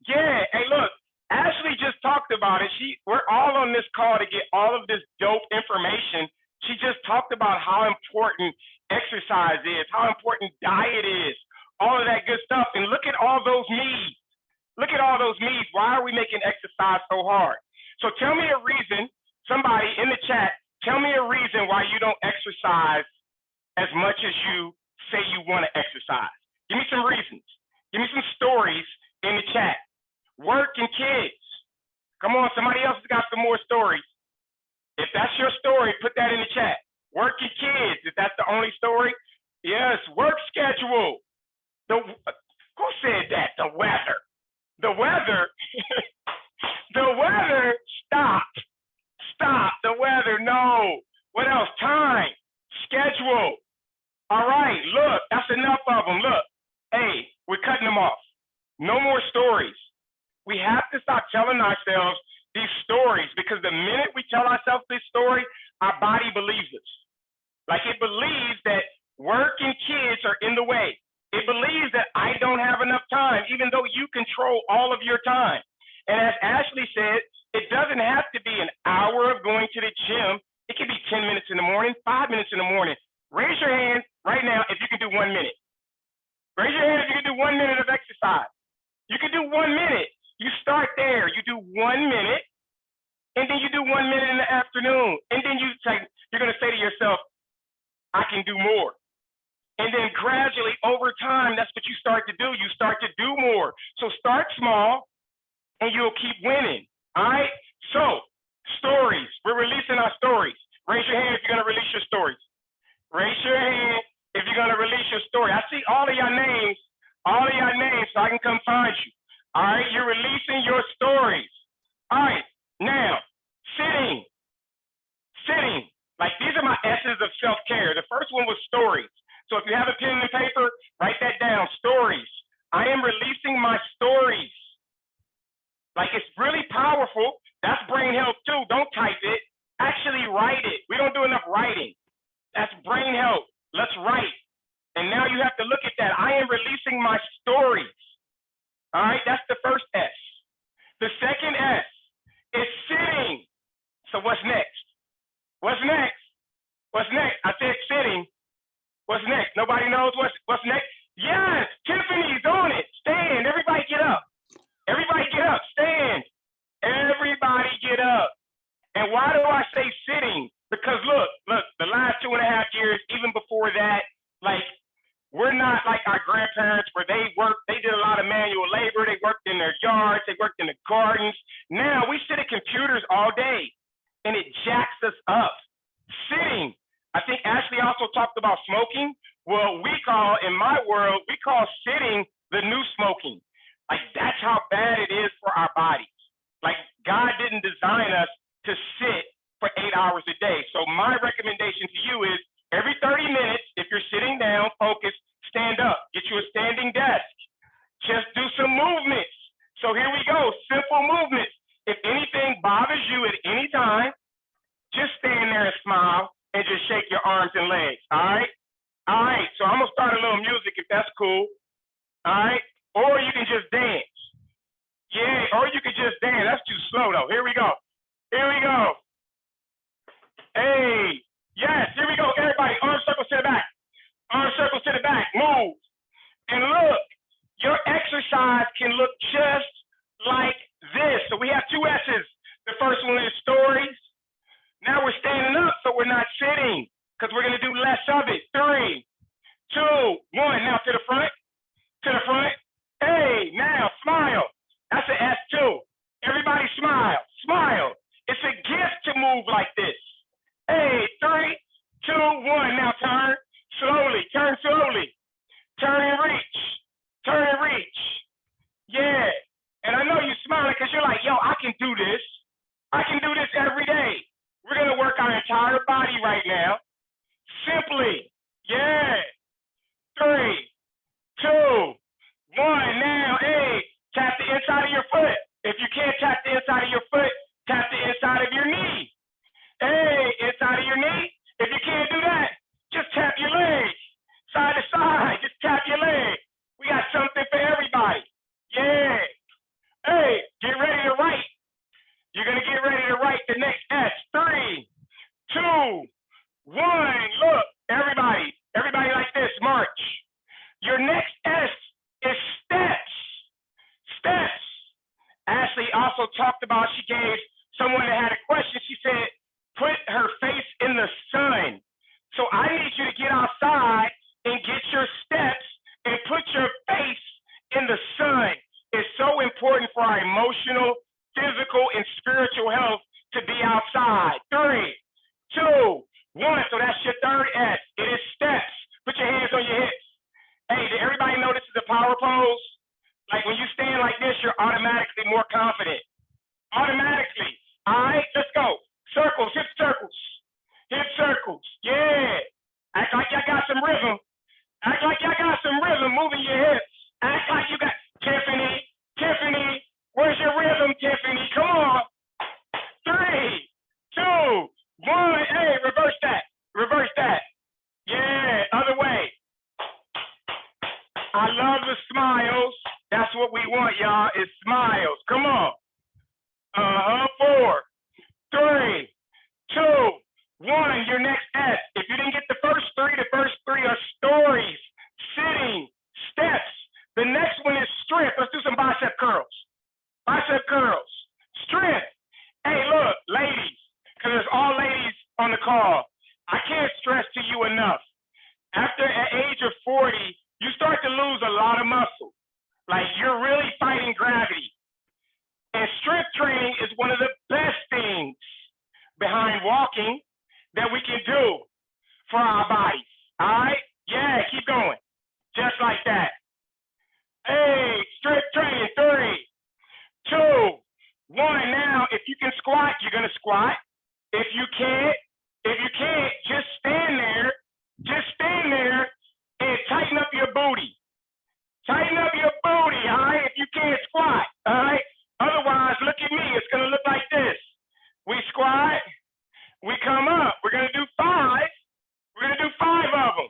Yeah. Hey, look. Ashley just talked about it. We're all on this call to get all of this dope information. She just talked about how important exercise is, how important diet is, all of that good stuff. And look at all those needs. Look at all those needs. Why are we making exercise so hard? So tell me a reason, somebody in the chat, tell me a reason why you don't exercise as much as you say you want to exercise. Give me some reasons. Give me some stories in the chat. Work and kids. Come on, somebody else has got some more stories. If that's your story, put that in the chat. Work and kids, if that's the only story. Yes, work schedule. Who said that? The weather. The weather. The weather. Stop. Stop. The weather. No. What else? Time. Schedule. All right. Look, that's enough of them. Look. Hey, we're cutting them off. No more stories. We have to stop telling ourselves these stories, because the minute we tell ourselves this story, our body believes us. Like it believes that work and kids are in the way. It believes that I don't have enough time, even though you control all of your time. And as Ashley said, it doesn't have to be an hour of going to the gym. It could be 10 minutes in the morning, 5 minutes in the morning. Raise your hand right now if you can do 1 minute. Raise your hand if you can do 1 minute of exercise. And then you do 1 minute in the afternoon. And then you're going to say to yourself, I can do more. And then gradually over time, that's what you start to do. You start to do more. So start small and you'll keep winning. All right. So stories, we're releasing our stories. Raise your hand if you're going to release your stories. Raise your hand if you're going to release your story. I see all of your names, so I can come find you. All right. You're releasing your stories. All right. Now, sitting. Like these are my S's of self-care. The first one was stories. So if you have a pen and paper, write that down. Stories. I am releasing my stories. Like it's really powerful. That's brain health too. Don't type it. Actually write it. We don't do enough writing. That's brain health. Let's write. And now you have to look at that. I am releasing my stories. All right, that's the first S. The second S is sitting. So what's next? What's next? What's next? I said sitting. What's next? Nobody knows what's next? Yes, Tiffany's on it. Stand. Everybody get up. Everybody get up. Stand. Everybody get up. And why do I say sitting? Because look, the last 2.5 years, even before that, like we're not like our grandparents where they did a lot of manual labor. They worked in their yards. They worked in the gardens. Now we sit at computers all day and it jacks us up. Sitting. I think Ashley also talked about smoking. Well, in my world, we call sitting the new smoking. Like that's how bad it is for our bodies. Like God didn't design us to sit for 8 hours a day. So my recommendation to you is every 30 minutes, if you're sitting down, focus, stand up, get you a standing desk. Just do some movements. So here we go, simple movements. If anything bothers you at any time, just stand there and smile and just shake your arms and legs, all right? All right, so I'm gonna start a little music if that's cool, all right? Or you can just dance. Yeah, or you can just dance. That's too slow though. Here we go. Here we go. Hey, yes, here we go, everybody. Arm circles to the back. Arm circles to the back, move. And look, your exercise can look just like this. So we have 2 S's. The first one is stories. Now we're standing up, so we're not sitting because we're going to do less of it. 3, 2, 1. Now to the front. To the front. Hey, now smile. That's an S2. Everybody smile. Smile. It's a gift to move like this. Hey, 3, 2, 1. Now turn slowly. Turn slowly. Turn and reach. Turn and reach. Yeah. And I know you're smiling because you're like, yo, I can do this. I can do this every day. We're going to work our entire body right now. Simply. Yeah. 3, 2, 1. Now, hey, tap the inside of your foot. If you can't tap the inside of your foot, tap the inside of your knee. Hey, inside of your knee. If you can't do that, just tap your leg. Side to side, just tap your leg. We got something for everybody. Yeah. Hey, get ready to write. You're going to get ready to write the next S. 3, 2, 1. Look, everybody like this, march. Your next S is steps. Steps. Ashley also talked about, she gave someone that had a question. She said, put her face in the sun. So I need you to get outside and get your steps and put your face in the sun. It's so important for our emotional, physical, and spiritual health to be outside. 3, 2, 1. So that's your third S. It is steps. Put your hands on your hips. Hey, did everybody know this is a power pose? Like when you stand like this, you're automatically more confident. Automatically. All right, let's go. Circles, hip circles. Hip circles. Yeah. Act like y'all got some rhythm. Act like y'all got some rhythm moving your hips. Act like you got Tiffany. Tiffany, where's your rhythm, Tiffany? Come on. 3, 2, 1. Hey, reverse that. Reverse that. Yeah, other way. I love the smiles. That's what we want, y'all, is smiles. Come on. 4, 3, 2, 1. Your next S. If you didn't get the first 3 are stories, sitting, steps. The next one is strength. Let's do some bicep curls. Bicep curls. Strength. Hey, look, walking that we can do for our bodies. All right? Yeah, keep going. Just like that. Hey, strength training. 3, 2, 1. Now, if you can squat, you're gonna squat. If you can't, just stand there. Just stand there and tighten up your booty. Tighten up your booty, all right? If you can't squat, all right? Otherwise, look at me. It's gonna look like this. We squat, we come up. We're gonna do 5. We're gonna do 5 of them.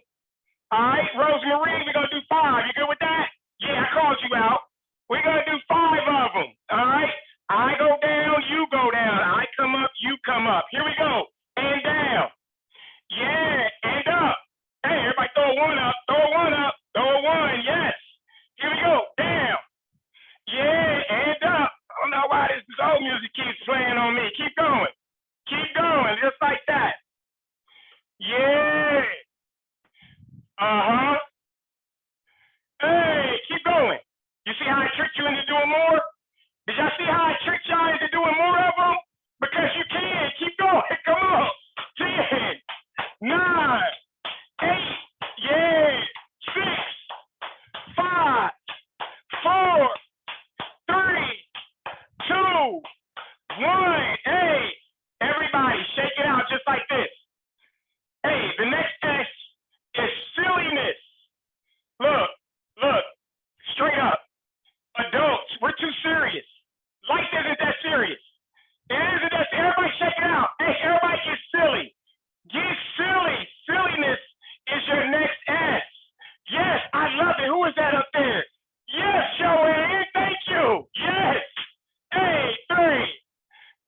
All right, Rosemary, we're gonna do 5. You good with that? Yeah, I called you out. We're gonna do 5 of them. All right. I go down, you go down. I come up, you come up. Here we go. And down. Yeah, and up. Hey, everybody throw one up. Throw one up. Throw one. Yes. Here we go. Down. Yeah, and up. I don't know why this old music keeps playing on me. Keep going. Keep going. Just like that. Yeah. Uh-huh. Hey, keep going. You see how I tricked you into doing more? Did y'all see how I tricked y'all into doing more of them? Because you can. Keep going. Come on. 10, 9, 8, yeah, 6, 5, 4, 3, 2, 1. Hey, everybody, shake it out just like this. Hey, the next S is silliness. Look, straight up. Adults, we're too serious. Life isn't that serious. It isn't that. Everybody shake it out. Hey, everybody get silly. Get silly. Silliness is your next S. Yes, I love it. Who is that up there? Yes, Joanne. Thank you. Yes. Hey, 3,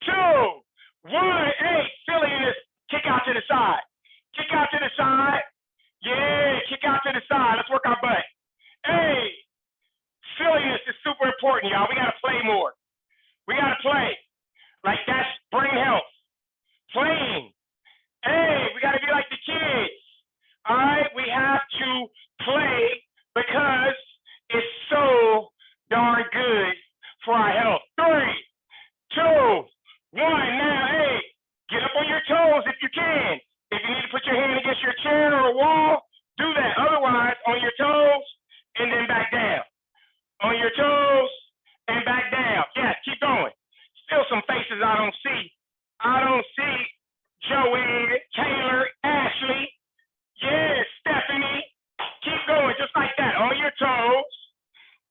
2, 1. Hey, silliness. Kick out to the side. Kick out to the side. Yeah, kick out to the side. Let's work our butt. Hey, silliness is super important, y'all. We got to play more. We got to play. Like, that's brain health. Playing. Hey, we got to be like the kids. All right? We have to play because it's so darn good for our health. 3, 2, 1. Now, hey, get up on your toes if you can. If you need to put your hand against your chair or a wall, do that. Otherwise, on your toes and then back down. On your toes and back down. Yes, keep going. Still some faces I don't see. I don't see Joanne, Taylor, Ashley. Yeah, Stephanie. Keep going just like that. On your toes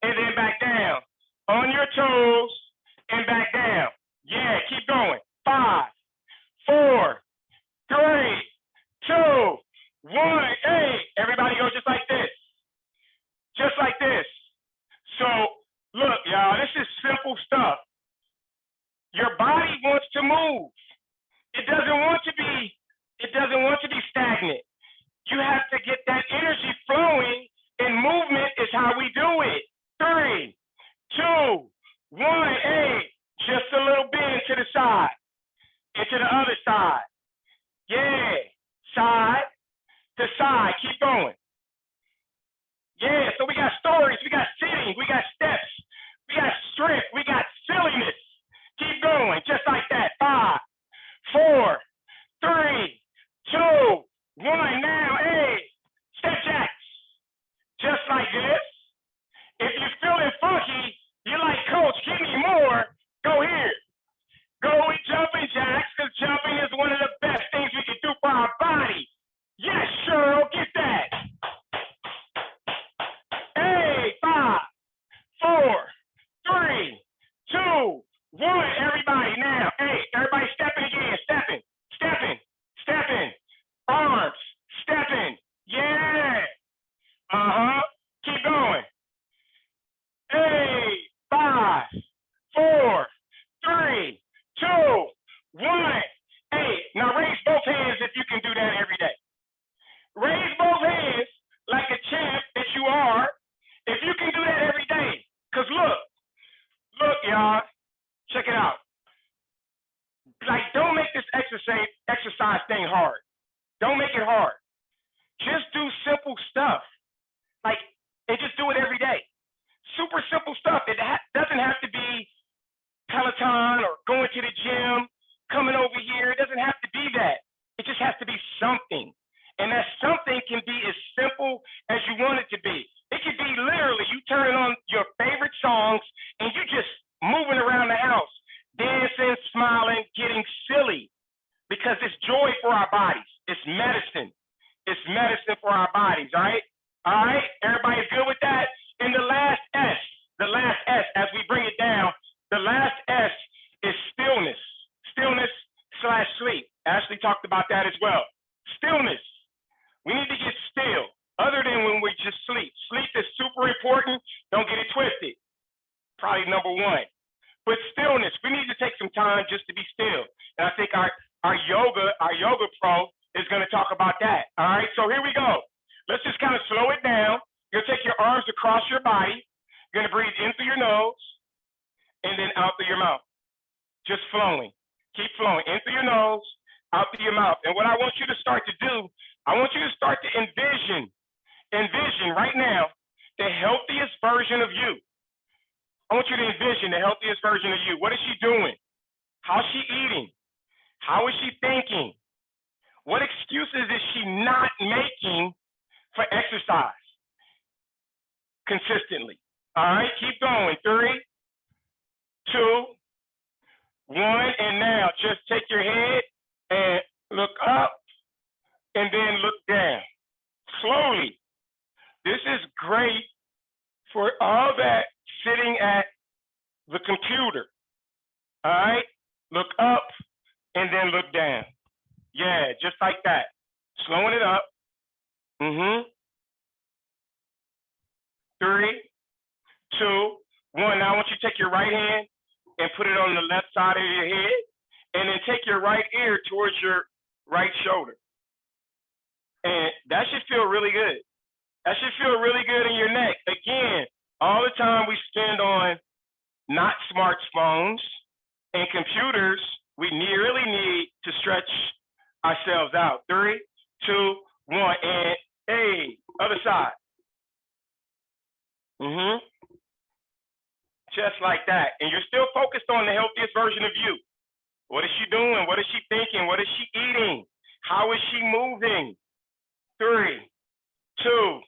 and then back down. On your toes and back down. Yeah, keep going. 5, 4, 3, 2, 1. Hey, everybody go just like this. Just like this. So, look, y'all, this is simple stuff. Your body wants to move. It doesn't want to be stagnant. You have to get that energy flowing, and movement is how we do it. 3, 2, 1. Hey, just a little bend to the side. And to the other side. Yeah. Side to side. Keep going. Yeah, so we got stories, we got sitting, we got steps, we got strength, we got silliness. Keep going, just like that. 5, 4, 3, 2, 1. Now, hey, step jacks. Just like this. If you're feeling funky, you're like, Coach, give me more. Go here. Go with jumping jacks, because jumping is one of the best things we can do for our body. Yes, Cheryl, get that. Hey, 5, 4, 3, 2, 1. Everybody now. Hey, everybody stepping again. Stepping. Arms. Stepping. Yeah. Uh-huh. Keep going. Hey, 5, 4, 3, 2, 1. Hey, now raise both hands if you can do that every day. Raise both hands like a champ that you are if you can do that every day. Because look, y'all, check it out. Like, don't make this exercise thing hard. Don't make it hard. Just do simple stuff. Like, and just do it every day. Super simple stuff. It doesn't have to be Peloton or going to the gym, coming over here. It doesn't have to be that. laughing, smiling, getting silly, because it's joy for our bodies. It's medicine. It's medicine for our bodies, all right? All right, everybody's good with that? And the last S, as we bring it down, the last S is stillness. Stillness/sleep. Ashley talked about that as well. Stillness. We need to get still, other than when we just sleep. Sleep is super important. Don't get it twisted. Probably number one. But stillness, we need to take some time just to be still. And I think our yoga pro is going to talk about that. All right, so here we go. Let's just kind of slow it down. You're going to take your arms across your body. You're going to breathe in through your nose and then out through your mouth. Just flowing. Keep flowing in through your nose, out through your mouth. And what I want you to start to do, I want you to start to envision right now the healthiest version of you. I want you to envision the healthiest version of you. What is she doing? How's she eating? How is she thinking? What excuses is she not making for exercise consistently? All right, keep going. 3, 2, 1, and now just take your head and look up and then look down. Slowly. This is great for all that sitting at the computer. All right, look up and then look down. Yeah, just like that. Slowing it up. 3, 2, 1. Now I want you to take your right hand and put it on the left side of your head, and then take your right ear towards your right shoulder. And that should feel really good. That should feel really good in your neck. Again, all the time we spend on not smartphones and computers, we really need to stretch ourselves out. 3, 2, 1, and hey, other side. Just like that. And you're still focused on the healthiest version of you. What is she doing? What is she thinking? What is she eating? How is she moving? 3, 2,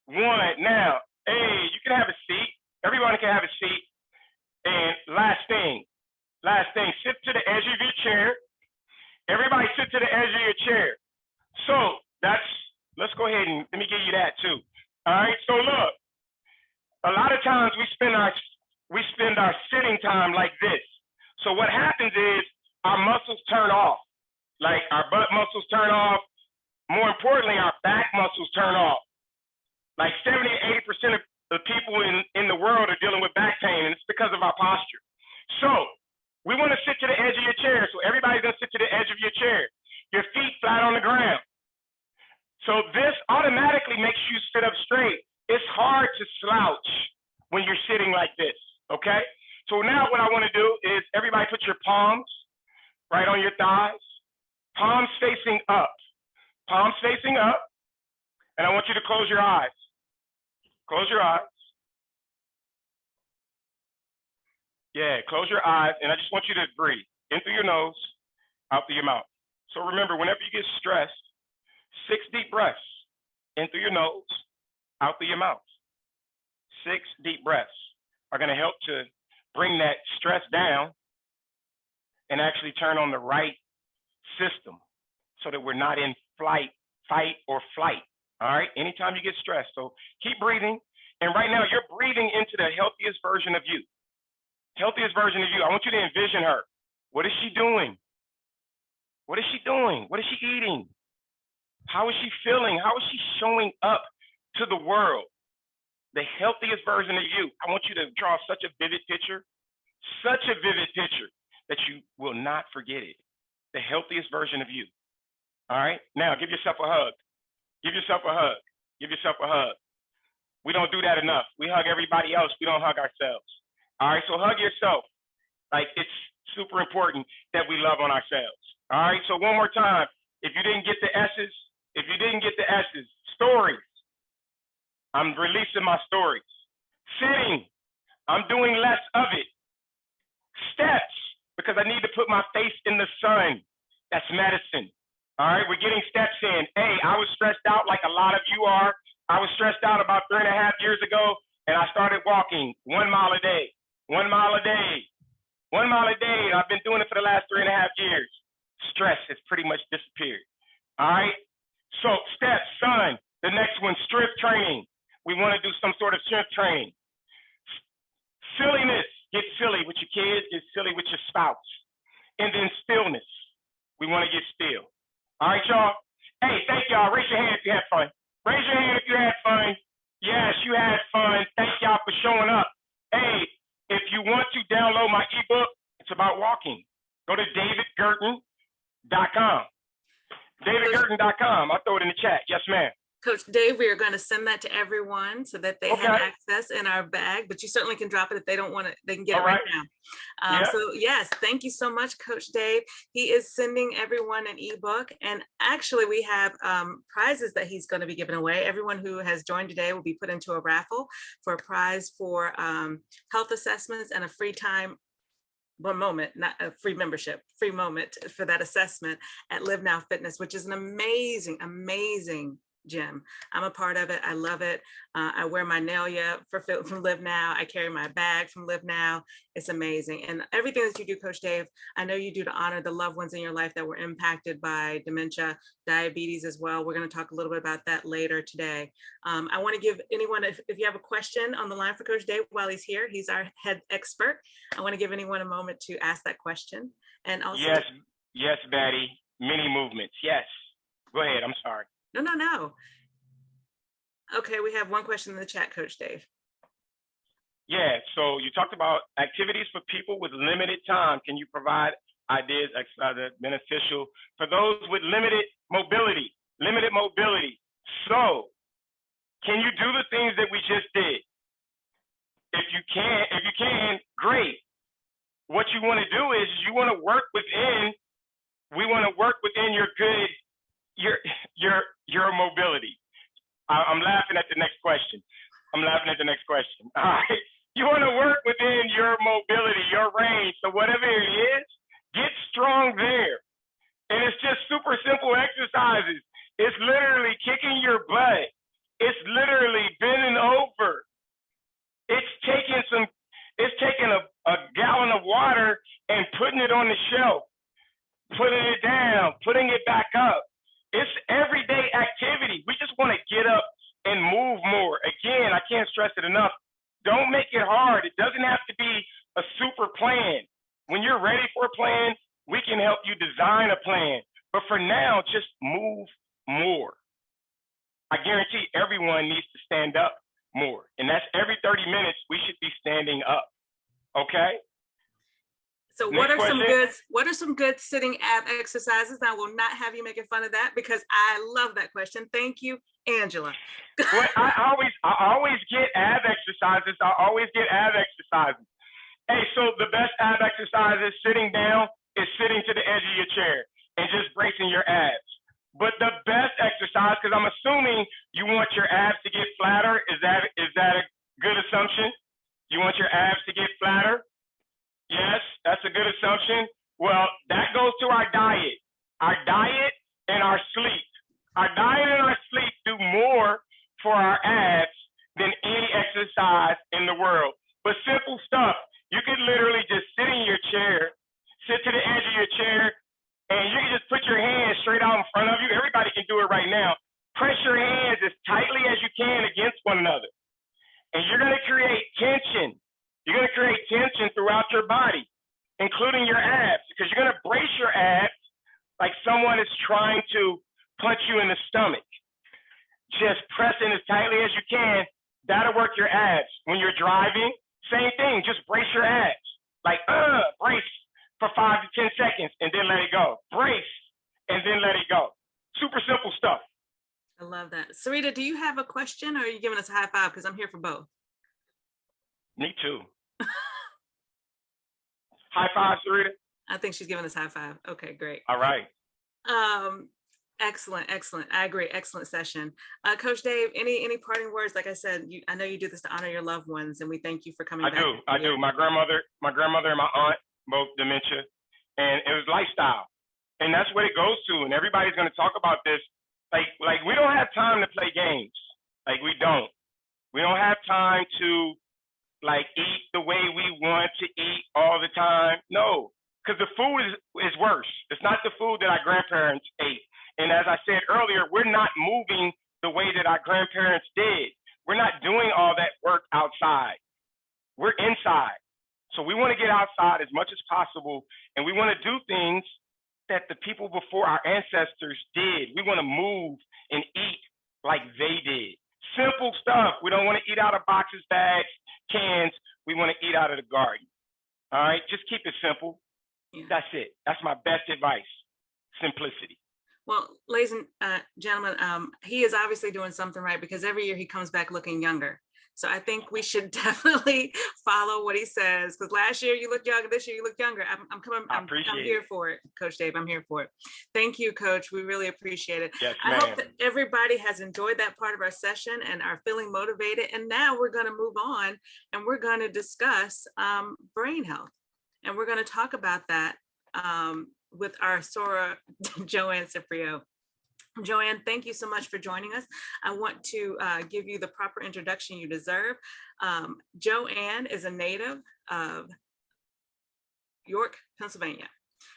1. Now, hey, you can have a seat. Everyone can have a seat. And last thing, sit to the edge of your chair. Everybody sit to the edge of your chair. So let's go ahead and let me give you that too. All right, so look, a lot of times we spend our sitting time like this. So what happens is our muscles turn off, like our butt muscles turn off. More importantly, our back muscles turn off. Like 70 to 80% of the people in the world are dealing with back pain, and it's because of our posture. So we want to sit to the edge of your chair. So everybody's going to sit to the edge of your chair. Your feet flat on the ground. So this automatically makes you sit up straight. It's hard to slouch when you're sitting like this, okay? So now what I want to do is everybody put your palms right on your thighs, palms facing up. Palms facing up, and I want you to close your eyes. Close your eyes. Yeah, close your eyes, and I just want you to breathe in through your nose, out through your mouth. So remember, whenever you get stressed, 6 deep breaths in through your nose, out through your mouth. 6 deep breaths are going to help to bring that stress down and actually turn on the right system so that we're not in fight or flight. All right, anytime you get stressed. So keep breathing. And right now you're breathing into the healthiest version of you. Healthiest version of you. I want you to envision her. What is she doing? What is she doing? What is she eating? How is she feeling? How is she showing up to the world? The healthiest version of you. I want you to draw such a vivid picture that you will not forget it. The healthiest version of you. All right, now give yourself a hug. Give yourself a hug. Give yourself a hug. We don't do that enough. We hug everybody else. We don't hug ourselves. All right, so hug yourself. Like, it's super important that we love on ourselves. All right, so one more time. If you didn't get the S's, stories. I'm releasing my stories. Sitting. I'm doing less of it. Steps, because I need to put my face in the sun. That's medicine. All right, we're getting steps in. Hey, I was stressed out like a lot of you are. I was stressed out about 3.5 years ago, and I started walking 1 mile a day. 1 mile a day. 1 mile a day, and I've been doing it for the last 3.5 years. Stress has pretty much disappeared. All right. So steps, son. The next one, strength training. We want to do some sort of strength training. Silliness. Get silly with your kids. Get silly with your spouse. And then stillness. We want to get still. All right, y'all. Hey, thank y'all. Raise your hand if you had fun. Raise your hand if you had fun. Yes, you had fun. Thank y'all for showing up. Hey, if you want to download my ebook, it's about walking. Go to davidgurton.com. davidgurton.com. I'll throw it in the chat. Yes, ma'am. Coach Dave, we are going to send that to everyone so that they have access in our bag, but you certainly can drop it if they don't want it. They can get it right now. So yes, thank you so much, Coach Dave. He is sending everyone an ebook, and actually we have prizes that he's going to be giving away. Everyone who has joined today will be put into a raffle for a prize for health assessments and a free time. 1 moment, not a free membership, free moment for that assessment at Live Now Fitness, which is an amazing, amazing gym. I'm a part of it. I love it. I wear my Nelia from Live Now. I carry my bag from Live Now. It's amazing. And everything that you do, Coach Dave, I know you do to honor the loved ones in your life that were impacted by dementia, diabetes as well. We're going to talk a little bit about that later today. I want to give anyone, if you have a question on the line for Coach Dave while he's here, he's our head expert. I want to give anyone a moment to ask that question. And also, yes, Betty, mini movements. Yes, go ahead. I'm sorry. No. Okay, we have one question in the chat, Coach Dave. Yeah, so you talked about activities for people with limited time. Can you provide ideas, exercise that beneficial for those with limited mobility? So, can you do the things that we just did? If you can, great. What you want to do is you want to work within. We want to work within your mobility. I'm laughing at the next question. All right. You want to work within your mobility, your range. So whatever it is, get strong there. And it's just super simple exercises. It's literally kicking your butt. It's literally bending over. It's taking a gallon of water and putting it on the shelf, putting it down, putting it back up. It's everyday activity. We just want to get up and move more. Again, I can't stress it enough. Don't make it hard. It doesn't have to be a super plan. When you're ready for a plan, we can help you design a plan. But for now, just move more. I guarantee everyone needs to stand up more. And that's every 30 minutes, we should be standing up. Okay? So what are some good sitting ab exercises? I will not have you making fun of that because I love that question. Thank you, Angela. Well, I always get ab exercises. Hey, so the best ab exercise is sitting down, is sitting to the edge of your chair and just bracing your abs. But the best exercise, because I'm assuming you want your abs to get flatter. Is that a good assumption? You want your abs to get flatter? Yes, that's a good assumption. Well, that goes to our diet. Our diet and our sleep. Our diet and our sleep do more for our abs than any exercise in the world. But simple stuff. You could literally just sit in your chair, sit to the edge of your chair, and you can just put your hands straight out in front of you. Everybody can do it right now. Press your hands as tightly as you can against one another. And you're going to create tension. You're going to create tension throughout your body, including your abs, because you're going to brace your abs like someone is trying to punch you in the stomach. Just pressing as tightly as you can. That'll work your abs. When you're driving, same thing. Just brace your abs. Like, brace for 5 to 10 seconds and then let it go. Brace and then let it go. Super simple stuff. I love that. Sarita, do you have a question or are you giving us a high five? Because I'm here for both. Me too. High five, Sarita. I think she's giving us high five. Okay, great. All right. Excellent. I agree. Excellent session. Coach Dave, any parting words? Like I said, I know you do this to honor your loved ones, and we thank you for coming back. I do. My grandmother and my aunt, both dementia, and it was lifestyle. And that's what it goes to. And everybody's going to talk about this. Like we don't have time to play games. Like we don't have time to like eat the way we want to eat all the time. No, because the food is worse. It's not the food that our grandparents ate. And as I said earlier, we're not moving the way that our grandparents did. We're not doing all that work outside. We're inside. So we want to get outside as much as possible, and we want to do things that the people before our ancestors did. We want to move and eat like they did. Simple stuff. We don't want to eat out of boxes, bags, cans. We want to eat out of the garden. All right, just keep it simple. Yeah. That's it. That's my best advice. Simplicity. Well, ladies and gentlemen, he is obviously doing something right, because every year he comes back looking younger. So I think we should definitely follow what he says, because last year you looked younger, this year you look younger. I'm here for it, Coach Dave. I'm here for it. Thank you, Coach. We really appreciate it. Yes, I ma'am. hope that everybody has enjoyed that part of our session and are feeling motivated. And now we're going to move on and we're going to discuss brain health. And we're going to talk about that with our Sora Joanne Ciprio. Joanne, thank you so much for joining us. I want to give you the proper introduction you deserve. Joanne is a native of York, Pennsylvania,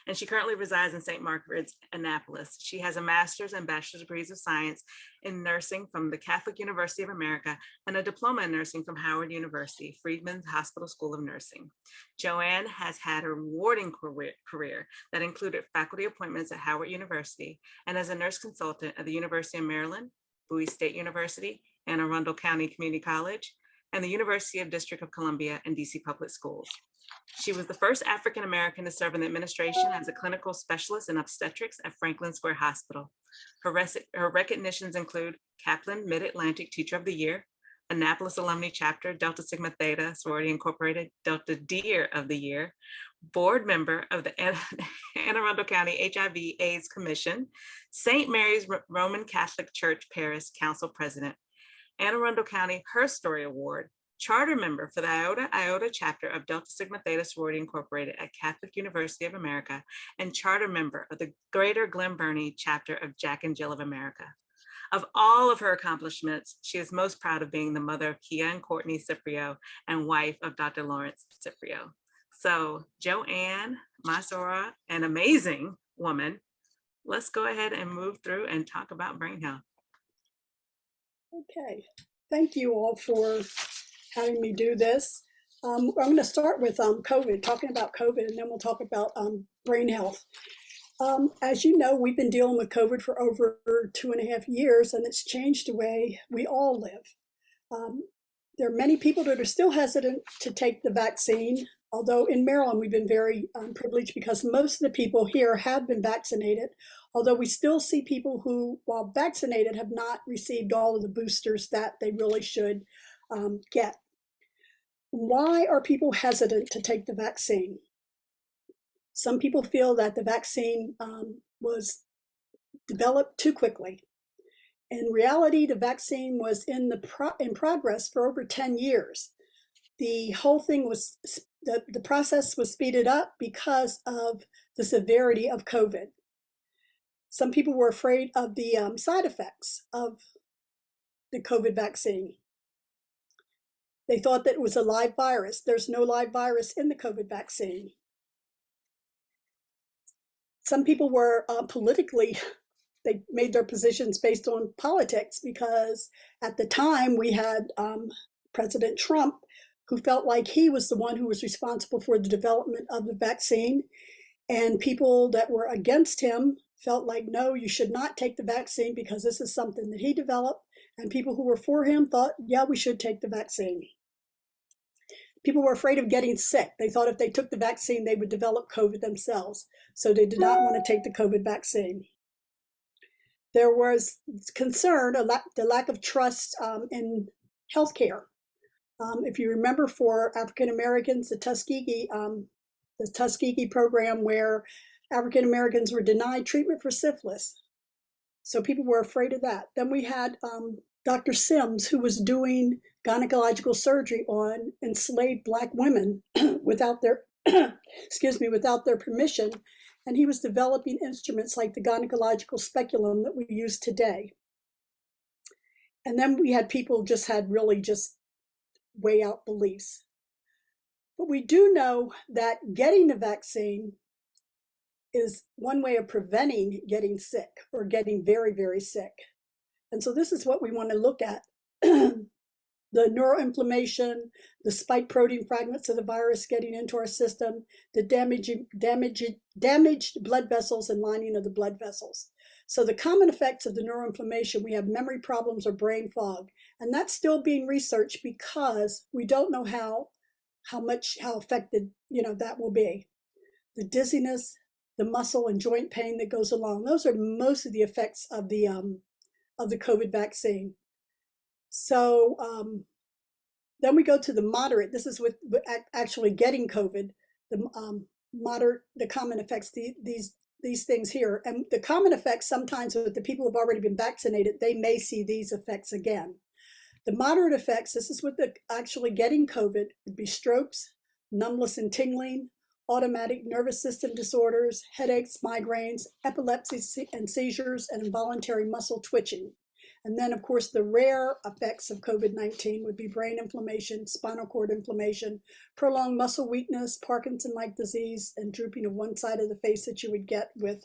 and she currently resides in St. Margaret's, Annapolis. She has a master's and bachelor's degrees of science in nursing from the Catholic University of America and a diploma in nursing from Howard University, Friedman Hospital School of Nursing. Joanne has had a rewarding career that included faculty appointments at Howard University and as a nurse consultant at the University of Maryland, Bowie State University, Anne Arundel County Community College, and the University of District of Columbia and DC Public Schools. She was the first African-American to serve in the administration as a clinical specialist in obstetrics at Franklin Square Hospital. Her recognitions include Kaplan Mid-Atlantic Teacher of the Year, Annapolis Alumni Chapter, Delta Sigma Theta Sorority Incorporated, Delta Deer of the Year, board member of the Anne Arundel County HIV/AIDS Commission, St. Mary's Roman Catholic Church Paris Council President, Anne Arundel County Her Story Award, charter member for the Iota chapter of Delta Sigma Theta Sorority Incorporated at Catholic University of America, and charter member of the Greater Glen Burnie chapter of Jack and Jill of America. Of all of her accomplishments, she is most proud of being the mother of Kia and Courtney Ciprio and wife of Dr. Lawrence Ciprio. So Joanne Masora, an amazing woman. Let's go ahead and move through and talk about brain health. Okay, thank you all for having me do this. I'm going to start with COVID, talking about COVID, and then we'll talk about brain health. As you know, we've been dealing with COVID for over 2.5 years, and it's changed the way we all live. There are many people that are still hesitant to take the vaccine, although in Maryland, we've been very privileged because most of the people here have been vaccinated, although we still see people who, while vaccinated, have not received all of the boosters that they really should get. Why are people hesitant to take the vaccine? Some people feel that the vaccine was developed too quickly. In reality, the vaccine was in progress for over 10 years. The whole thing was, the process was speeded up because of the severity of COVID. Some people were afraid of the side effects of the COVID vaccine. They thought that it was a live virus. There's no live virus in the COVID vaccine. Some people were politically, they made their positions based on politics because at the time we had President Trump, who felt like he was the one who was responsible for the development of the vaccine. And people that were against him felt like, no, you should not take the vaccine because this is something that he developed. And people who were for him thought, yeah, we should take the vaccine. People were afraid of getting sick. They thought if they took the vaccine, they would develop COVID themselves. So they did not want to take the COVID vaccine. There was concern, the lack of trust in healthcare. If you remember, for African Americans, the Tuskegee program, where African Americans were denied treatment for syphilis. So people were afraid of that. Then we had Dr. Sims, who was doing gynecological surgery on enslaved Black women without their, without their permission. And he was developing instruments like the gynecological speculum that we use today. And then we had people just had really just way out beliefs. But we do know that getting the vaccine is one way of preventing getting sick or getting very, very sick. And so this is what we want to look at. The neuroinflammation, the spike protein fragments of the virus getting into our system, the damaged blood vessels and lining of the blood vessels. So the common effects of the neuroinflammation, we have memory problems or brain fog, and that's still being researched because we don't know how affected, that will be. The dizziness, the muscle and joint pain that goes along. Those are most of the effects of the COVID vaccine. So then we go to the moderate. This is with actually getting COVID. The moderate, the common effects. These things here, and the common effects sometimes with the people who've already been vaccinated, they may see these effects again. The moderate effects. This is with the actually getting COVID. Would be strokes, numbness and tingling, automatic nervous system disorders, headaches, migraines, epilepsy and seizures, and involuntary muscle twitching. And then, of course, the rare effects of COVID-19 would be brain inflammation, spinal cord inflammation, prolonged muscle weakness, Parkinson-like disease, and drooping of one side of the face that you would get with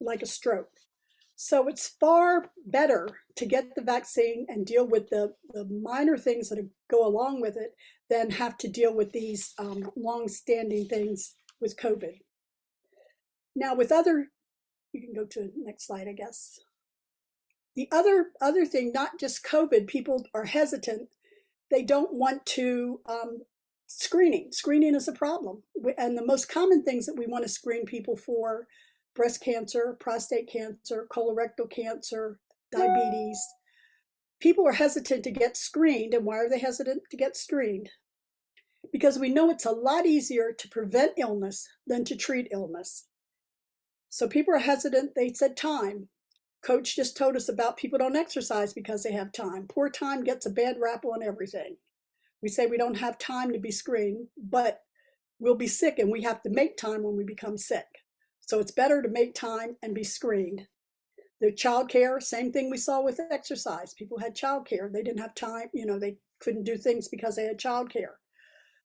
like a stroke. So it's far better to get the vaccine and deal with the minor things that go along with it than have to deal with these long-standing things with COVID. Now with you can go to the next slide, I guess. The other thing, not just COVID, people are hesitant. They don't want to screening. Screening is a problem. And the most common things that we want to screen people for: breast cancer, prostate cancer, colorectal cancer, diabetes. People are hesitant to get screened. And why are they hesitant to get screened? Because we know it's a lot easier to prevent illness than to treat illness. So people are hesitant. They said time. Coach just told us about people don't exercise because they have time. Poor time gets a bad rap on everything. We say we don't have time to be screened, but we'll be sick and we have to make time when we become sick. So it's better to make time and be screened. The childcare, same thing we saw with exercise. People had childcare. They didn't have time, they couldn't do things because they had childcare.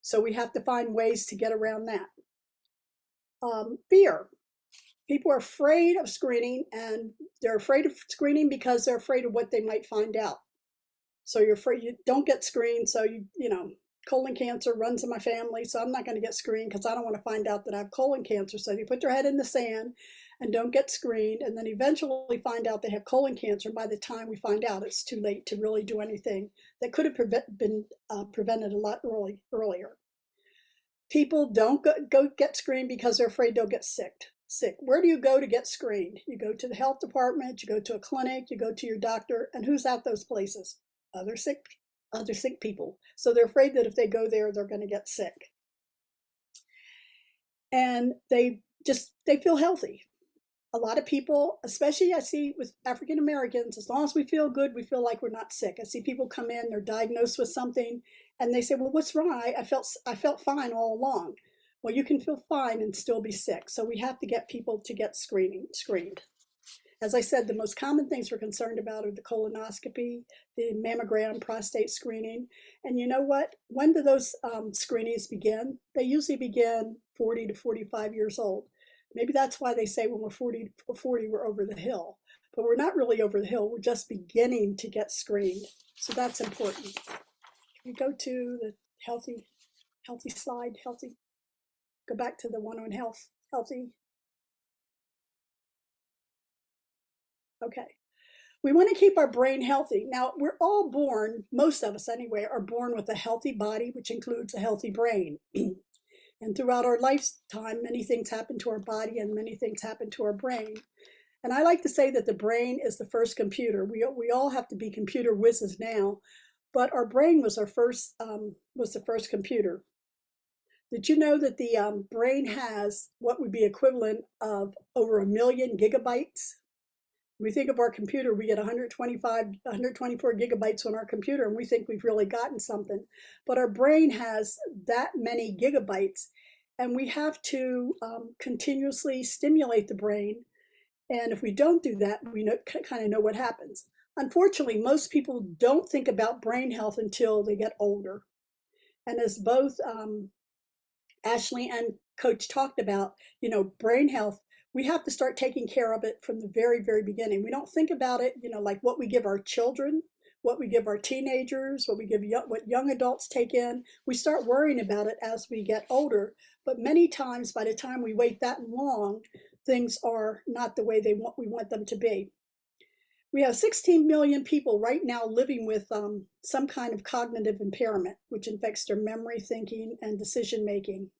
So we have to find ways to get around that. Fear. People are afraid of screening, and they're afraid of screening because they're afraid of what they might find out. So you're afraid you don't get screened. So colon cancer runs in my family, so I'm not going to get screened because I don't want to find out that I have colon cancer. So they put their head in the sand and don't get screened, and then eventually find out they have colon cancer. By the time we find out, it's too late to really do anything that could have been prevented a lot earlier. People don't go get screened because they're afraid they'll get sick. Where do you go to get screened? You go to the health department, you go to a clinic, you go to your doctor, and who's at those places? Other sick people. So they're afraid that if they go there, they're going to get sick. And they feel healthy. A lot of people, especially I see with African Americans, as long as we feel good, we feel like we're not sick. I see people come in, they're diagnosed with something, and they say, well, what's wrong? I felt fine all along. Well, you can feel fine and still be sick. So we have to get people to get screened. As I said, the most common things we're concerned about are the colonoscopy, the mammogram, prostate screening. And you know what? When do those screenings begin? They usually begin 40 to 45 years old. Maybe that's why they say when we're 40, we're over the hill. But we're not really over the hill. We're just beginning to get screened. So that's important. Can we go to the healthy slide? Healthy. Go back to the one on healthy. Okay. We want to keep our brain healthy. Now, we're all born, most of us anyway, are born with a healthy body, which includes a healthy brain. And throughout our lifetime, many things happen to our body and many things happen to our brain. And I like to say that the brain is the first computer. We all have to be computer whizzes now, but our brain was the first computer. Did you know that the brain has what would be equivalent of over 1 million gigabytes? When we think of our computer, we get 124 gigabytes on our computer, and we think we've really gotten something. But our brain has that many gigabytes, and we have to continuously stimulate the brain. And if we don't do that, we kind of know what happens. Unfortunately, most people don't think about brain health until they get older. And as both Ashley and Coach talked about, brain health, we have to start taking care of it from the very, very beginning. We don't think about it, like what we give our children, what we give our teenagers, what young adults take in. We start worrying about it as we get older, but many times by the time we wait that long, things are not the way we want them to be. We have 16 million people right now living with some kind of cognitive impairment, which affects their memory, thinking, and decision making.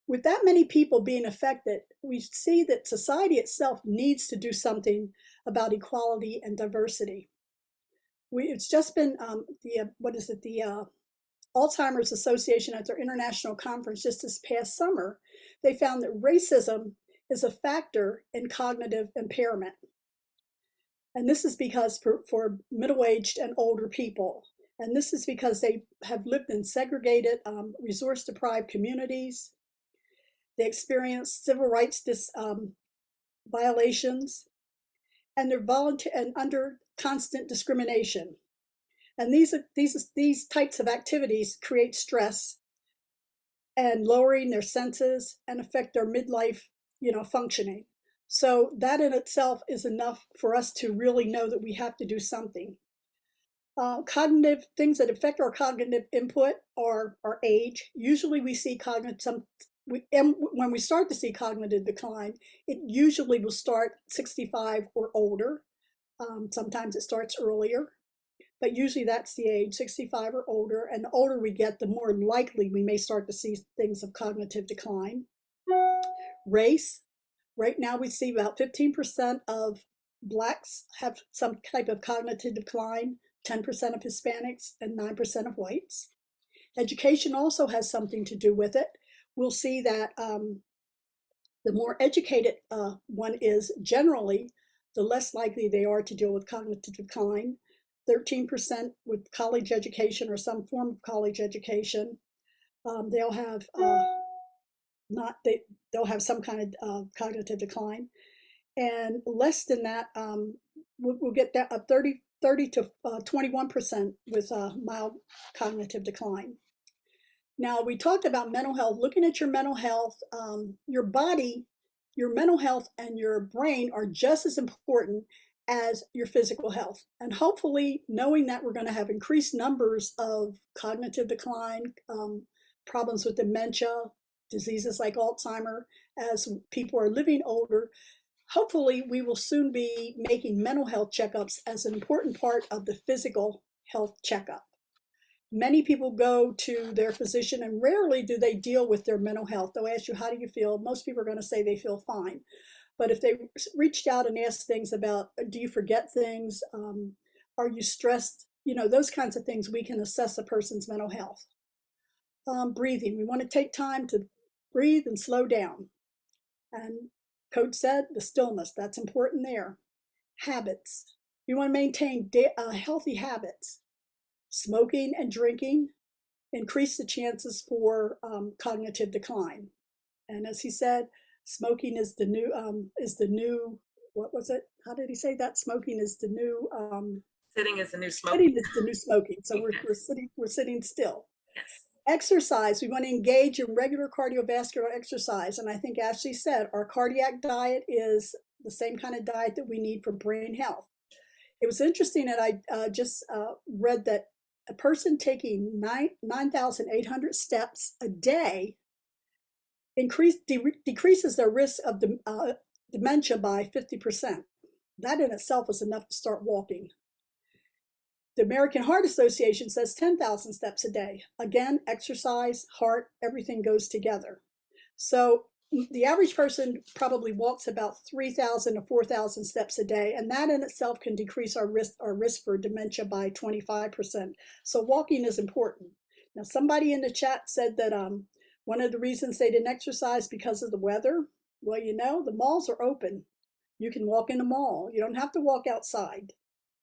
With that many people being affected, we see that society itself needs to do something about equality and diversity. It's just been the Alzheimer's Association at their international conference just this past summer. They found that racism is a factor in cognitive impairment. And this is because for middle-aged and older people. And this is because they have lived in segregated, resource-deprived communities. They experience civil rights violations, and they're under constant discrimination. And these types of activities create stress and lowering their senses and affect their midlife, functioning. So that in itself is enough for us to really know that we have to do something. Cognitive things that affect our cognitive input are our age. Usually we see when we start to see cognitive decline, it usually will start 65 or older. Sometimes it starts earlier, but usually that's the age, 65 or older. And the older we get, the more likely we may start to see things of cognitive decline. Race. Right now we see about 15% of Blacks have some type of cognitive decline, 10% of Hispanics, and 9% of whites. Education also has something to do with it. We'll see that the more educated one is, generally, the less likely they are to deal with cognitive decline. 13% with college education or some form of college education. They'll have they'll have some kind of cognitive decline, and less than that, we'll get that 30 to 21% with mild cognitive decline. Now, we talked about mental health. Looking at your mental health, your body, your mental health, and your brain are just as important as your physical health. And hopefully, knowing that we're going to have increased numbers of cognitive decline, problems with dementia, diseases like Alzheimer, as people are living older, hopefully we will soon be making mental health checkups as an important part of the physical health checkup. Many people go to their physician and rarely do they deal with their mental health. They'll ask you, how do you feel? Most people are going to say they feel fine. But if they reached out and asked things about, do you forget things? Are you stressed? Those kinds of things, we can assess a person's mental health. Breathing, we want to take time to breathe and slow down. And Coach said the stillness, that's important there. Habits, you want to maintain healthy habits. Smoking and drinking increase the chances for cognitive decline. And as he said, smoking is the new, what was it? How did he say that? Smoking is the new Sitting is the new smoking. Sitting is the new smoking. So we're sitting still. Yes. Exercise, we want to engage in regular cardiovascular exercise. And I think Ashley said our cardiac diet is the same kind of diet that we need for brain health. It was interesting that I just read that a person taking 9,800 steps a day decreases their risk of dementia by 50%. That in itself is enough to start walking. The American Heart Association says 10,000 steps a day. Again, exercise, heart, everything goes together. So the average person probably walks about 3,000 to 4,000 steps a day, and that in itself can decrease our risk for dementia by 25%. So walking is important. Now, somebody in the chat said that one of the reasons they didn't exercise because of the weather. Well, the malls are open. You can walk in the mall. You don't have to walk outside.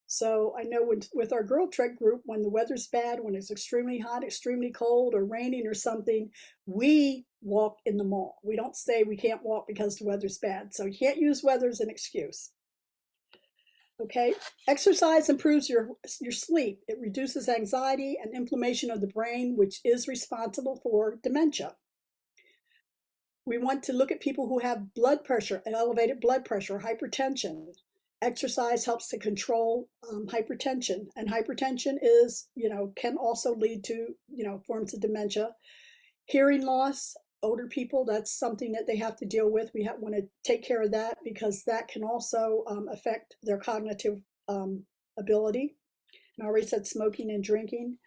So I know with our Girl Trek group, when the weather's bad, when it's extremely hot, extremely cold, or raining or something, we walk in the mall. We don't say we can't walk because the weather's bad. So you can't use weather as an excuse. Okay, exercise improves your sleep. It reduces anxiety and inflammation of the brain, which is responsible for dementia. We want to look at people who have blood pressure, elevated blood pressure, hypertension. Exercise helps to control hypertension, and hypertension is, can also lead to, forms of dementia. Hearing loss, older people, that's something that they have to deal with. We want to take care of that because that can also affect their cognitive ability. And I already said smoking and drinking.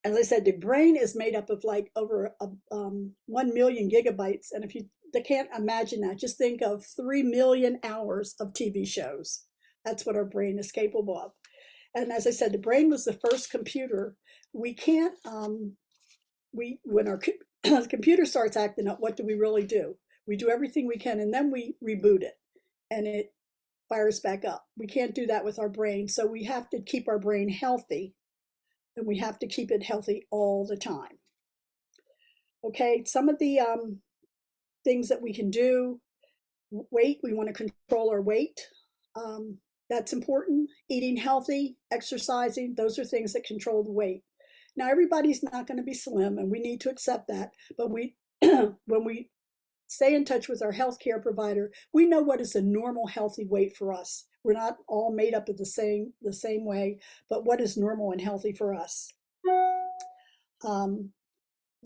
As I said, the brain is made up of like over 1 million gigabytes. And they can't imagine that, just think of 3 million hours of TV shows. That's what our brain is capable of. And as I said, the brain was the first computer. We can't, when our computer starts acting up, what do we really do? We do everything we can and then we reboot it and it fires back up. We can't do that with our brain. So we have to keep our brain healthy. And we have to keep it healthy all the time. Okay, some of the things that we can do. Weight, we want to control our weight. That's important. Eating healthy, exercising, those are things that control the weight. Now, everybody's not going to be slim, and we need to accept that. But when we stay in touch with our healthcare provider, we know what is a normal healthy weight for us. We're not all made up of the same way, but what is normal and healthy for us?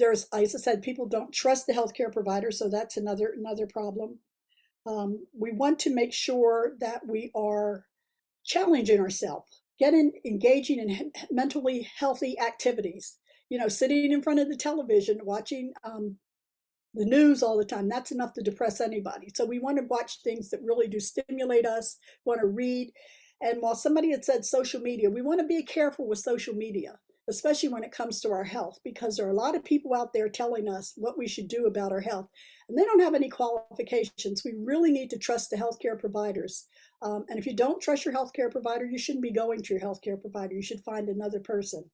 As I said, people don't trust the healthcare provider, so that's another problem. We want to make sure that we are challenging ourselves, engaging in mentally healthy activities. Sitting in front of the television, watching the news all the time, that's enough to depress anybody. So we want to watch things that really do stimulate us, want to read. And while somebody had said social media, we want to be careful with social media, especially when it comes to our health, because there are a lot of people out there telling us what we should do about our health, and they don't have any qualifications. We really need to trust the healthcare providers. And if you don't trust your healthcare provider, you shouldn't be going to your healthcare provider. You should find another person.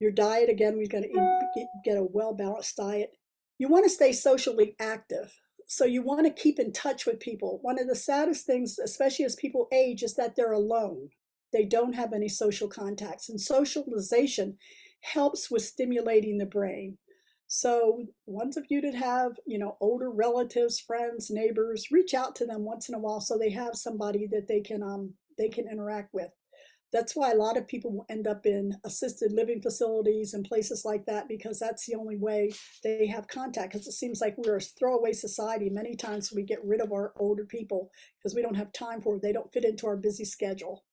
Your diet, again, we've got to get a well-balanced diet. You want to stay socially active. So you want to keep in touch with people. One of the saddest things, especially as people age, is that they're alone. They don't have any social contacts. And socialization helps with stimulating the brain. So ones of you that have, older relatives, friends, neighbors, reach out to them once in a while so they have somebody that they can interact with. That's why a lot of people end up in assisted living facilities and places like that, because that's the only way they have contact. Because it seems like we're a throwaway society. Many times we get rid of our older people because we don't have time for it. They don't fit into our busy schedule.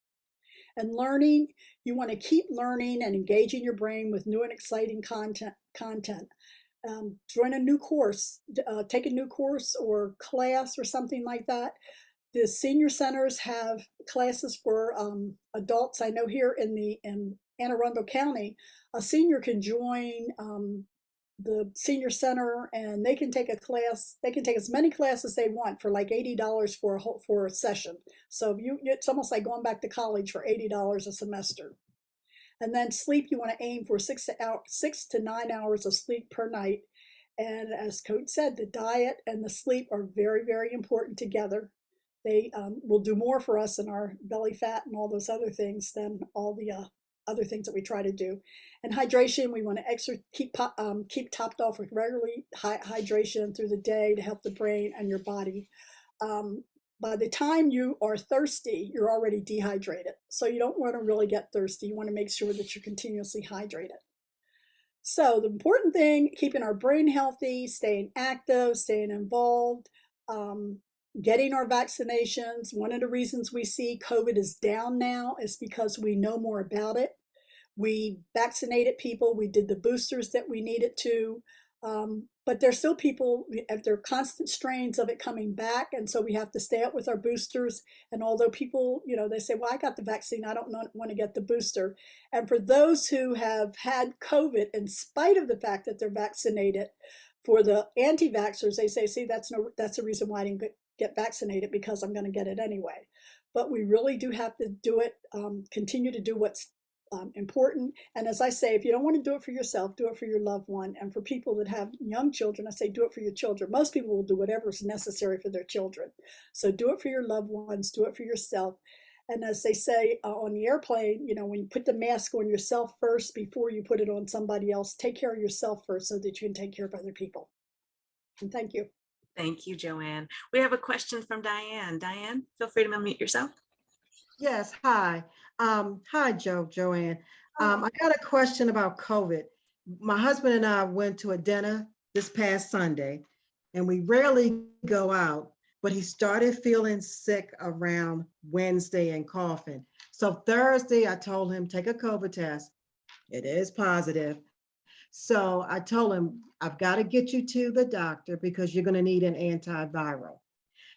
And learning, you want to keep learning and engaging your brain with new and exciting content. Join a new course, take a new course or class or something like that. The senior centers have classes for adults. I know here in Anne Arundel County, a senior can join the senior center and they can take a class. They can take as many classes they want for like $80 for a session. So it's almost like going back to college for $80 a semester. And then sleep, you want to aim for 6 to 9 hours of sleep per night. And as Coach said, the diet and the sleep are very, very important together. They will do more for us in our belly fat and all those other things than all the other things that we try to do. And hydration, we want to keep topped off with regularly hydration through the day to help the brain and your body. By the time you are thirsty, you're already dehydrated. So you don't want to really get thirsty. You want to make sure that you're continuously hydrated. So the important thing, keeping our brain healthy, staying active, staying involved, getting our vaccinations. One of the reasons we see COVID is down now is because we know more about it. We vaccinated people. We did the boosters that we needed to. But there's still people, there are constant strains of it coming back. And so we have to stay up with our boosters. And although people, they say, well, I got the vaccine, I don't want to get the booster. And for those who have had COVID, in spite of the fact that they're vaccinated, for the anti-vaxxers, they say, see, that's the reason why I didn't get vaccinated, because I'm going to get it anyway. But we really do have to do it, continue to do what's important. And as I say, if you don't want to do it for yourself, do it for your loved one. And for people that have young children, I say do it for your children. Most people will do whatever is necessary for their children. So do it for your loved ones, do it for yourself. And as they say on the airplane, you know, when you put the mask on yourself first before you put it on somebody else, take care of yourself first so that you can take care of other people. And thank you. Thank you, Joanne. We have a question from Diane. Diane, feel free to unmute yourself. Yes, hi. Hi, Joanne. I got a question about COVID. My husband and I went to a dinner this past Sunday, and we rarely go out, but he started feeling sick around Wednesday and coughing. So Thursday, I told him, take a COVID test. It is positive. So I told him, I've got to get you to the doctor because you're going to need an antiviral.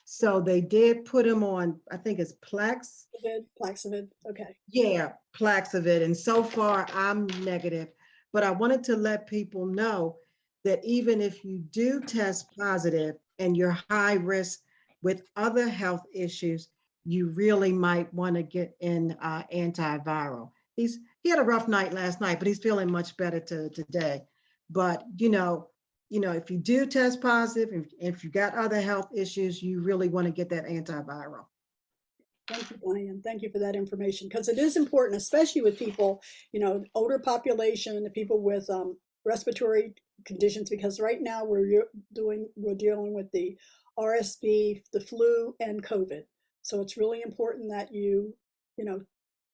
So they did put him on, I think it's Plaxavid, okay. Yeah, Plaxavid. And so far I'm negative, but I wanted to let people know that even if you do test positive and you're high risk with other health issues, you really might want to get in antiviral. He had a rough night last night, but he's feeling much better today. But if you do test positive, if you got other health issues, you really want to get that antiviral. Thank you, Diane. Thank you for that information, because it is important, especially with people, older population, the people with respiratory conditions, because right now we're dealing with the RSV, the flu, and COVID. So it's really important that you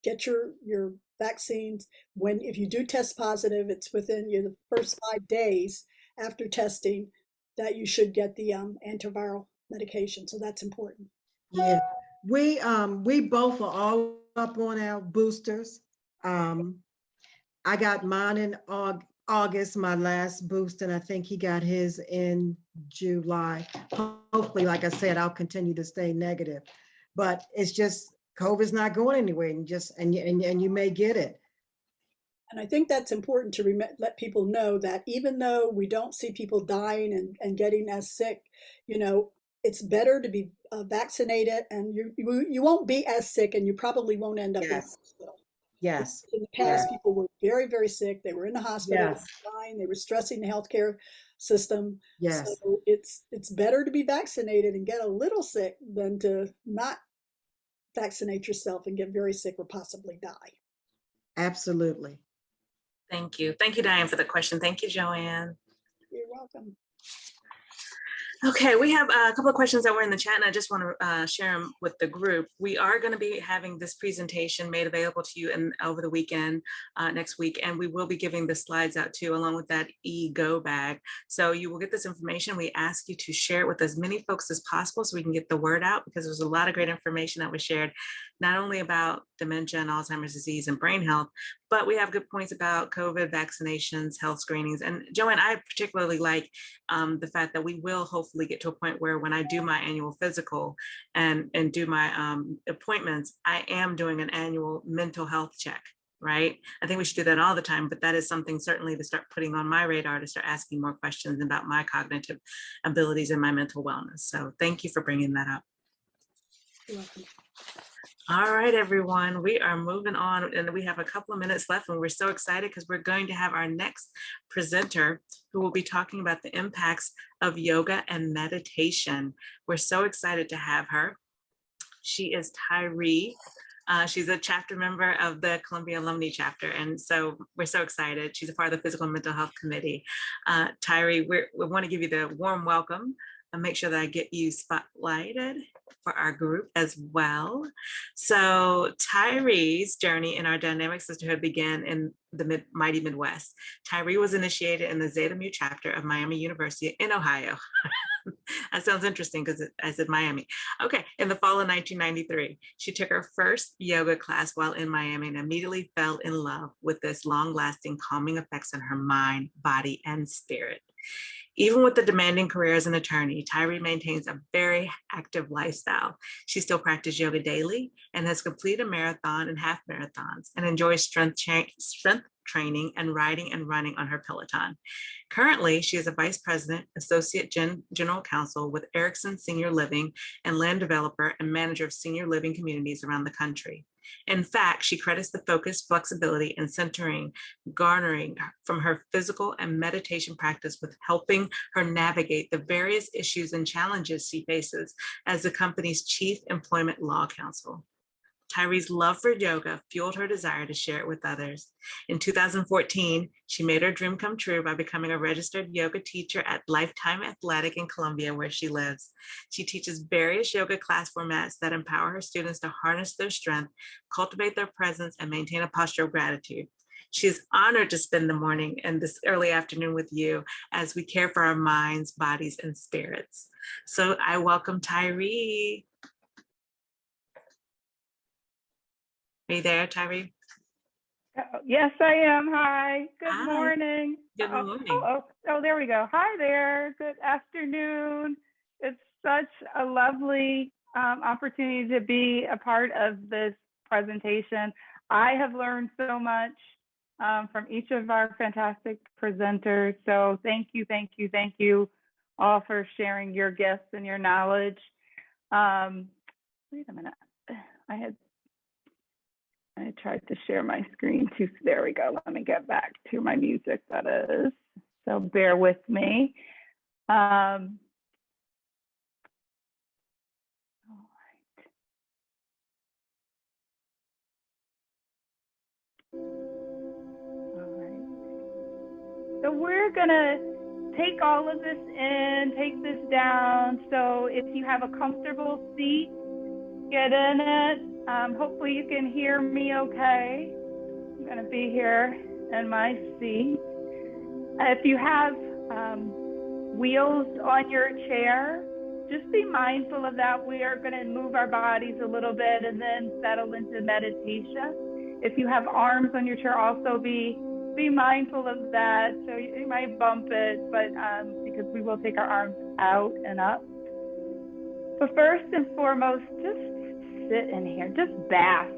get your vaccines. If you do test positive, it's within the first 5 days after testing that you should get the antiviral medication. So that's important. Yeah, we both are all up on our boosters. I got mine in August, my last boost, and I think he got his in July. Hopefully, like I said, I'll continue to stay negative, but it's just COVID's not going anywhere, and you may get it. And I think that's important to let people know that even though we don't see people dying and getting as sick, it's better to be vaccinated, and you won't be as sick, and you probably won't end up in the hospital. Yes. In the past, people were very, very sick. They were in the hospital, Yes. they were dying, they were stressing the healthcare system. Yes. So it's better to be vaccinated and get a little sick than to not vaccinate yourself and get very sick or possibly die. Absolutely. Thank you. Thank you, Diane, for the question. Thank you, Joanne. You're welcome. Okay, we have a couple of questions that were in the chat, and I just want to share them with the group. We are going to be having this presentation made available to you over the weekend, next week, and we will be giving the slides out too, along with that e-go bag. So you will get this information. We ask you to share it with as many folks as possible so we can get the word out, because there's a lot of great information that was shared, not only about dementia and Alzheimer's disease and brain health, but we have good points about COVID, vaccinations, health screenings. And Joanne, I particularly like the fact that we will hopefully get to a point where when I do my annual physical and do my appointments, I am doing an annual mental health check, right? I think we should do that all the time, but that is something certainly to start putting on my radar, to start asking more questions about my cognitive abilities and my mental wellness. So thank you for bringing that up. You're welcome. All right, everyone, we are moving on, and we have a couple of minutes left, and we're so excited because we're going to have our next presenter who will be talking about the impacts of yoga and meditation. We're so excited to have her. She is Tyree. She's a chapter member of the Columbia Alumni chapter, and so we're so excited. She's a part of the Physical and Mental Health Committee. Tyree, we want to give you the warm welcome and make sure that I get you spotlighted for our group as well. So Tyree's journey in our dynamic sisterhood began in the mighty Midwest. Tyree was initiated in the Zeta Mu chapter of Miami University in Ohio. That sounds interesting because I said Miami. Okay, in the fall of 1993, she took her first yoga class while in Miami and immediately fell in love with this long-lasting calming effects on her mind, body, and spirit. Even with the demanding career as an attorney, Tyree maintains a very active lifestyle. She still practices yoga daily and has completed a marathon and half marathons, and enjoys strength training and riding and running on her Peloton. Currently, she is a vice president, associate general counsel with Erickson Senior Living and land developer and manager of senior living communities around the country. In fact, she credits the focus, flexibility, and centering garnering from her physical and meditation practice with helping her navigate the various issues and challenges she faces as the company's chief employment law counsel. Tyree's love for yoga fueled her desire to share it with others. In 2014, she made her dream come true by becoming a registered yoga teacher at Lifetime Athletic in Columbia, where she lives. She teaches various yoga class formats that empower her students to harness their strength, cultivate their presence, and maintain a posture of gratitude. She is honored to spend the morning and this early afternoon with you as we care for our minds, bodies, and spirits. So I welcome Tyree. Are you there, Tyree? Yes, I am. Hi. Good Hi. morning. Good morning. Oh, there we go. Hi there. Good afternoon. It's such a lovely opportunity to be a part of this presentation. I have learned so much from each of our fantastic presenters. So thank you all for sharing your gifts and your knowledge. Wait a minute. I tried to share my screen too. There we go. Let me get back to my music, that is. So bear with me. All right. So we're gonna take all of this in, take this down. So if you have a comfortable seat, get in it. Hopefully you can hear me okay. I'm going to be here in my seat. If you have wheels on your chair, just be mindful of that. We are going to move our bodies a little bit and then settle into meditation. If you have arms on your chair, also be mindful of that. So you might bump it, but because we will take our arms out and up. But first and foremost, just sit in here, just bask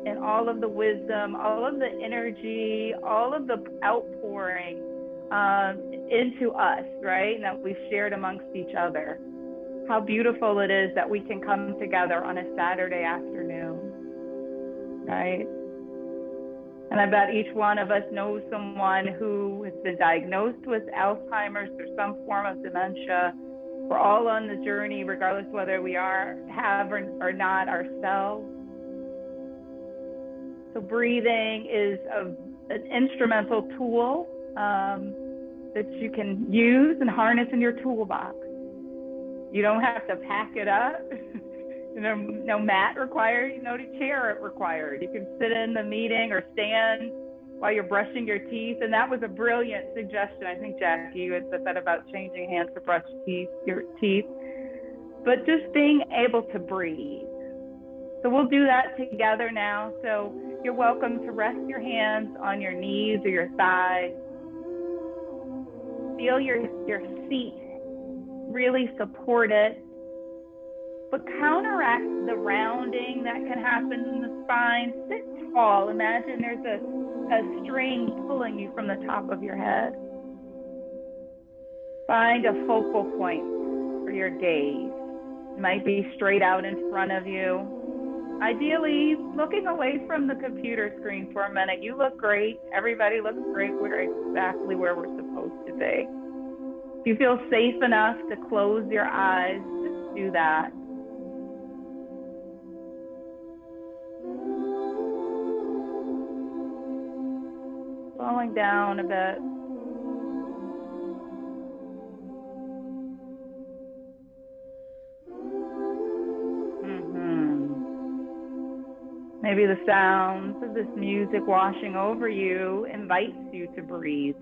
in all of the wisdom, all of the energy, all of the outpouring into us, right? And that we've shared amongst each other. How beautiful it is that we can come together on a Saturday afternoon, right? And I bet each one of us knows someone who has been diagnosed with Alzheimer's or some form of dementia. We're all on the journey, regardless whether we have or not ourselves. So breathing is an instrumental tool that you can use and harness in your toolbox. You don't have to pack it up. No mat required, no chair required. You can sit in the meeting or stand while you're brushing your teeth. And that was a brilliant suggestion. I think, Jackie, you had said that about changing hands to brush your teeth. But just being able to breathe. So we'll do that together now. So you're welcome to rest your hands on your knees or your thighs. Feel your seat really support it. But counteract the rounding that can happen in the spine. Sit tall. Imagine there's a string pulling you from the top of your head. Find a focal point for your gaze. It might be straight out in front of you. Ideally, looking away from the computer screen for a minute. You look great. Everybody looks great. We're exactly where we're supposed to be. If you feel safe enough to close your eyes, just do that. Slowing down a bit. Maybe the sounds of this music washing over you invites you to breathe.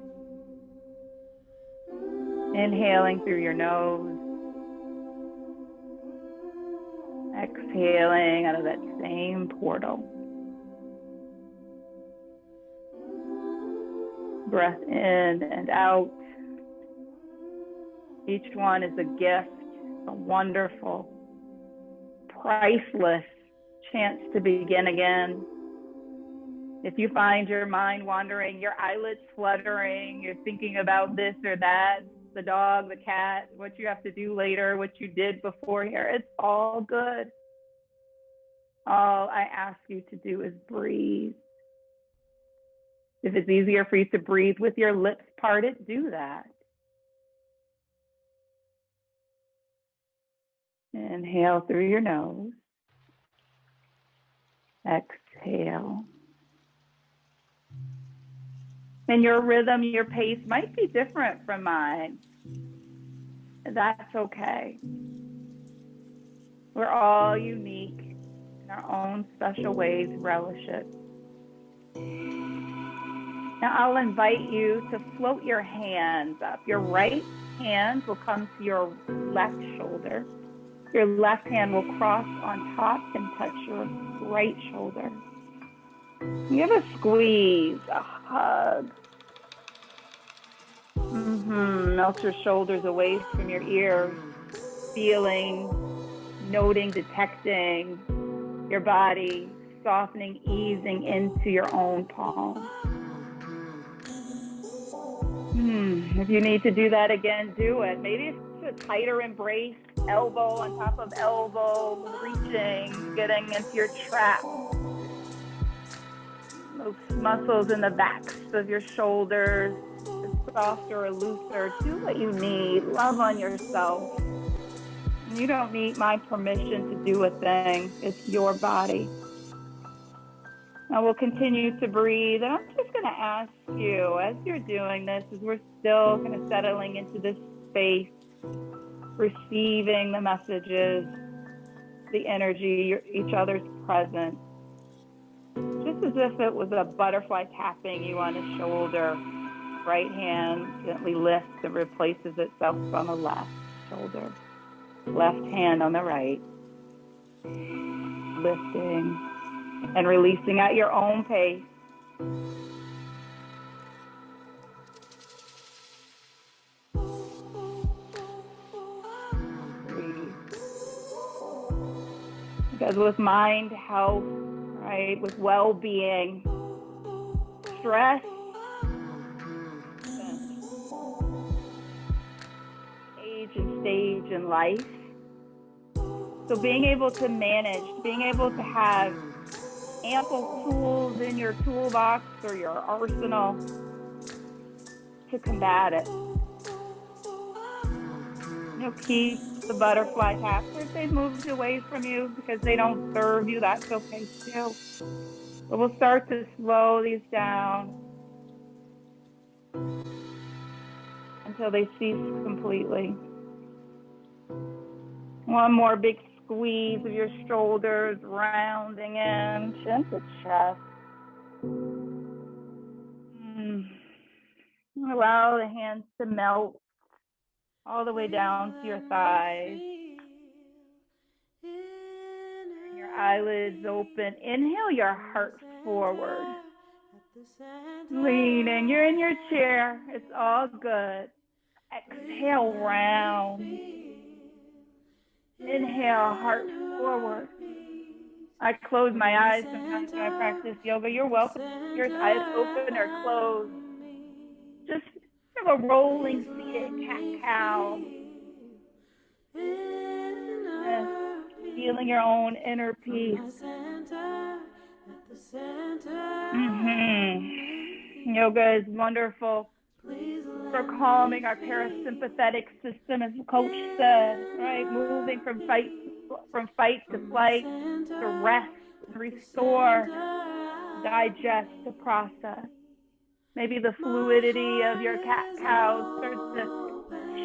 Inhaling through your nose. Exhaling out of that same portal. Breath in and out. Each one is a gift, a wonderful, priceless chance to begin again. If you find your mind wandering, your eyelids fluttering, you're thinking about this or that, the dog, the cat, what you have to do later, what you did before here, it's all good. All I ask you to do is breathe. If it's easier for you to breathe with your lips parted, do that. Inhale through your nose. Exhale. And your rhythm, your pace might be different from mine. That's okay. We're all unique in our own special ways. Relish it. Now I'll invite you to float your hands up. Your right hand will come to your left shoulder. Your left hand will cross on top and touch your right shoulder. Give a squeeze, a hug. Melt your shoulders away from your ears, feeling, noting, detecting your body, softening, easing into your own palm. If you need to do that again, do it. Maybe it's a tighter embrace, elbow on top of elbow, reaching, getting into your trap. Those muscles in the backs of your shoulders, softer or looser. Do what you need. Love on yourself. You don't need my permission to do a thing. It's your body. Now we'll continue to breathe. And I'm just going to ask you, as you're doing this, as we're still kind of settling into this space, receiving the messages, the energy, each other's presence, just as if it was a butterfly tapping you on the shoulder. Right hand gently lifts and replaces itself on the left shoulder. Left hand on the right. Lifting and releasing at your own pace. Breathe. Because with mind health, right, with well-being, stress, age and stage in life. So being able to manage, being able to have ample tools in your toolbox or your arsenal to combat it. Keep the butterfly taps. If they've moved away from you because they don't serve you, that's okay too. But we'll start to slow these down until they cease completely. One more big squeeze of your shoulders, rounding in, chin to chest. Allow the hands to melt all the way down to your thighs. Bring your eyelids open. Inhale your heart forward. Leaning. You're in your chair. It's all good. Exhale, round. Inhale, heart forward. I close my eyes sometimes when I practice yoga. You're welcome. Your eyes open or closed. Just have a rolling seated cat-cow. Feeling your own inner peace. Yoga is wonderful for calming our parasympathetic system, as the coach said, right? Moving from fight to flight, to rest, restore, digest, to process. Maybe the fluidity of your cat-cow starts to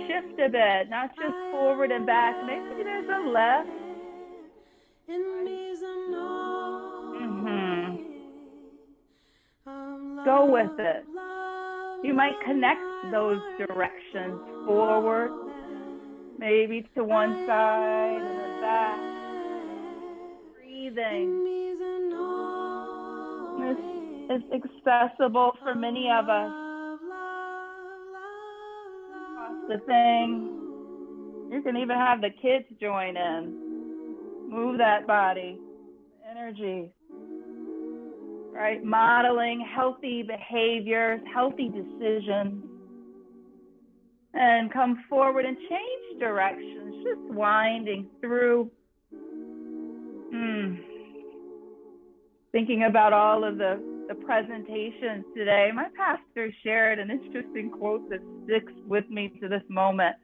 shift a bit, not just forward and back. Maybe there's a left. Go with it. You might connect those directions forward, maybe to one side and then back. Breathing. This is accessible for many of us. The thing, you can even have the kids join in. Move that body, energy. Right, modeling healthy behaviors, healthy decisions, and come forward and change directions, just winding through. thinking about all of the presentations today, my pastor shared an interesting quote that sticks with me to this moment.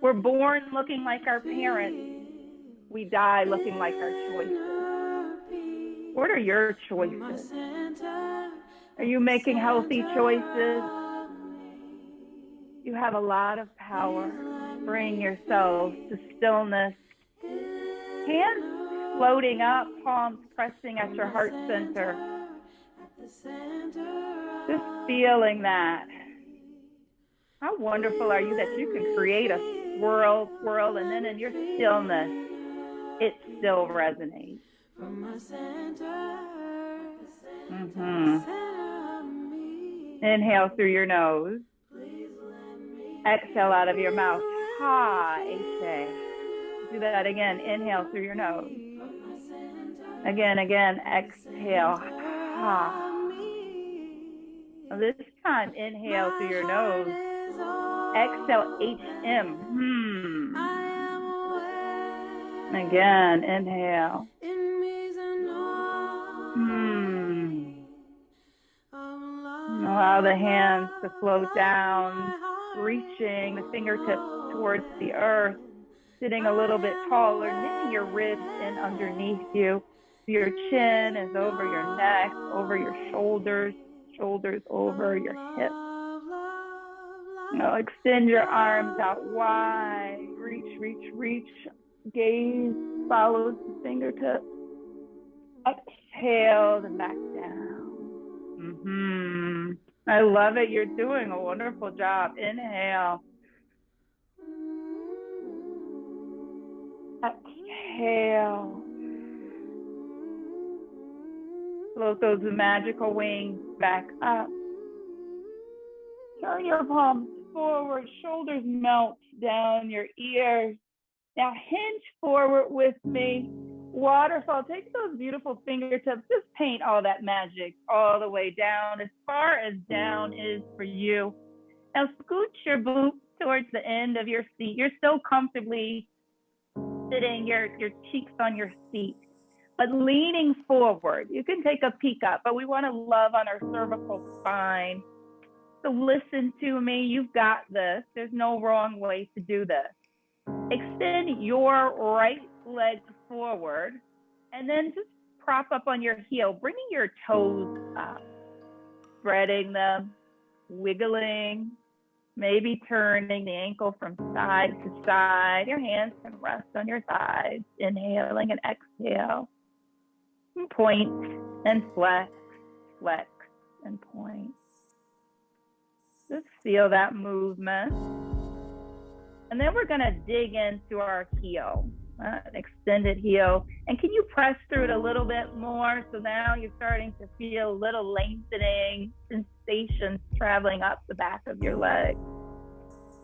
We're born looking like our parents. We die looking like our choices. What are your choices? Are you making healthy choices? You have a lot of power. Bring yourself to stillness. Hands floating up, palms pressing at your heart center. Just feeling that. How wonderful are you that you can create a swirl, and then in your stillness, it still resonates. Inhale through your nose. Exhale out of your mouth. Ha, H-A. Do that again. Inhale through your nose. Again, exhale. Ha. This time, inhale through your nose. Exhale, H-M. Again, inhale. Allow the hands to float down, reaching the fingertips towards the earth, sitting a little bit taller, knitting your ribs in underneath you. Your chin is over your neck, over your shoulders, shoulders over your hips. Now extend your arms out wide. Reach, reach, reach. Gaze follows the fingertips. Exhale and back down. I love it. You're doing a wonderful job. Inhale. Exhale. Float those magical wings back up. Turn your palms forward. Shoulders melt down your ears. Now hinge forward with me. Waterfall. Take those beautiful fingertips. Just paint all that magic all the way down, as far as down is for you. Now scooch your boots towards the end of your seat. You're so comfortably sitting, your cheeks on your seat, but leaning forward. You can take a peek up, but we want to love on our cervical spine. So listen to me. You've got this. There's no wrong way to do this. Extend your right leg forward and then just prop up on your heel, bringing your toes up, spreading them, wiggling, maybe turning the ankle from side to side. Your hands can rest on your thighs, inhaling and exhale. And point and flex, flex and point. Just feel that movement. And then we're gonna dig into our heel, extended heel. And can you press through it a little bit more? So now you're starting to feel little lengthening sensations traveling up the back of your leg.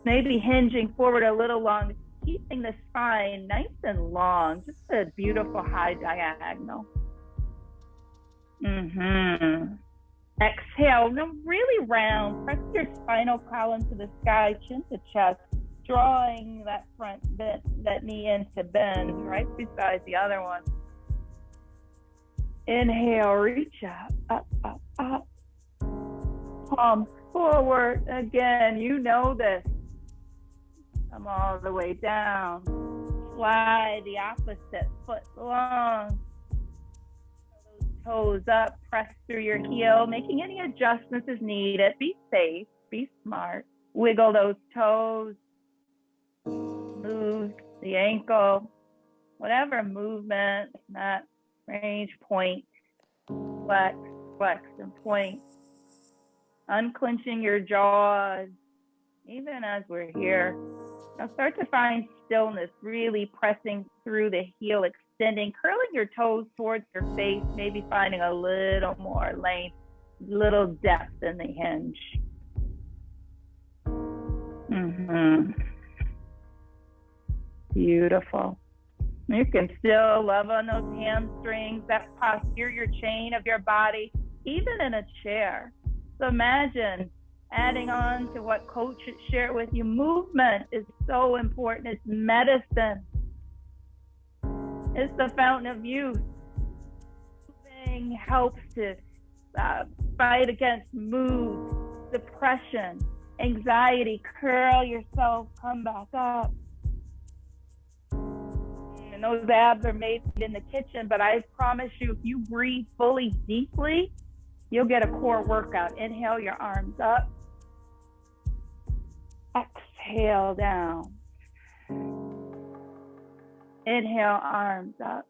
Maybe hinging forward a little long, keeping the spine nice and long, just a beautiful high diagonal. Exhale, now really round, press your spinal column to the sky, chin to chest, drawing that front bend, that knee into bend, right beside the other one. Inhale, reach up, up, up, up. Palms forward. Again, you know this. Come all the way down. Slide the opposite foot long. Those toes up, press through your heel, making any adjustments as needed. Be safe, be smart. Wiggle those toes. Move the ankle, whatever movement, that range, point, flex, flex, and point. Unclenching your jaws, even as we're here. Now start to find stillness, really pressing through the heel, extending, curling your toes towards your face, maybe finding a little more length, little depth in the hinge. Beautiful. You can still love on those hamstrings, that posture, your chain of your body, even in a chair. So imagine adding on to what Coach shared with you. Movement is so important. It's medicine. It's the fountain of youth. breathing helps to fight against mood, depression, anxiety. Curl yourself, come back up. And those abs are made in the kitchen, but I promise you, if you breathe fully, deeply, you'll get a core workout. Inhale your arms up. Exhale down. Inhale, arms up.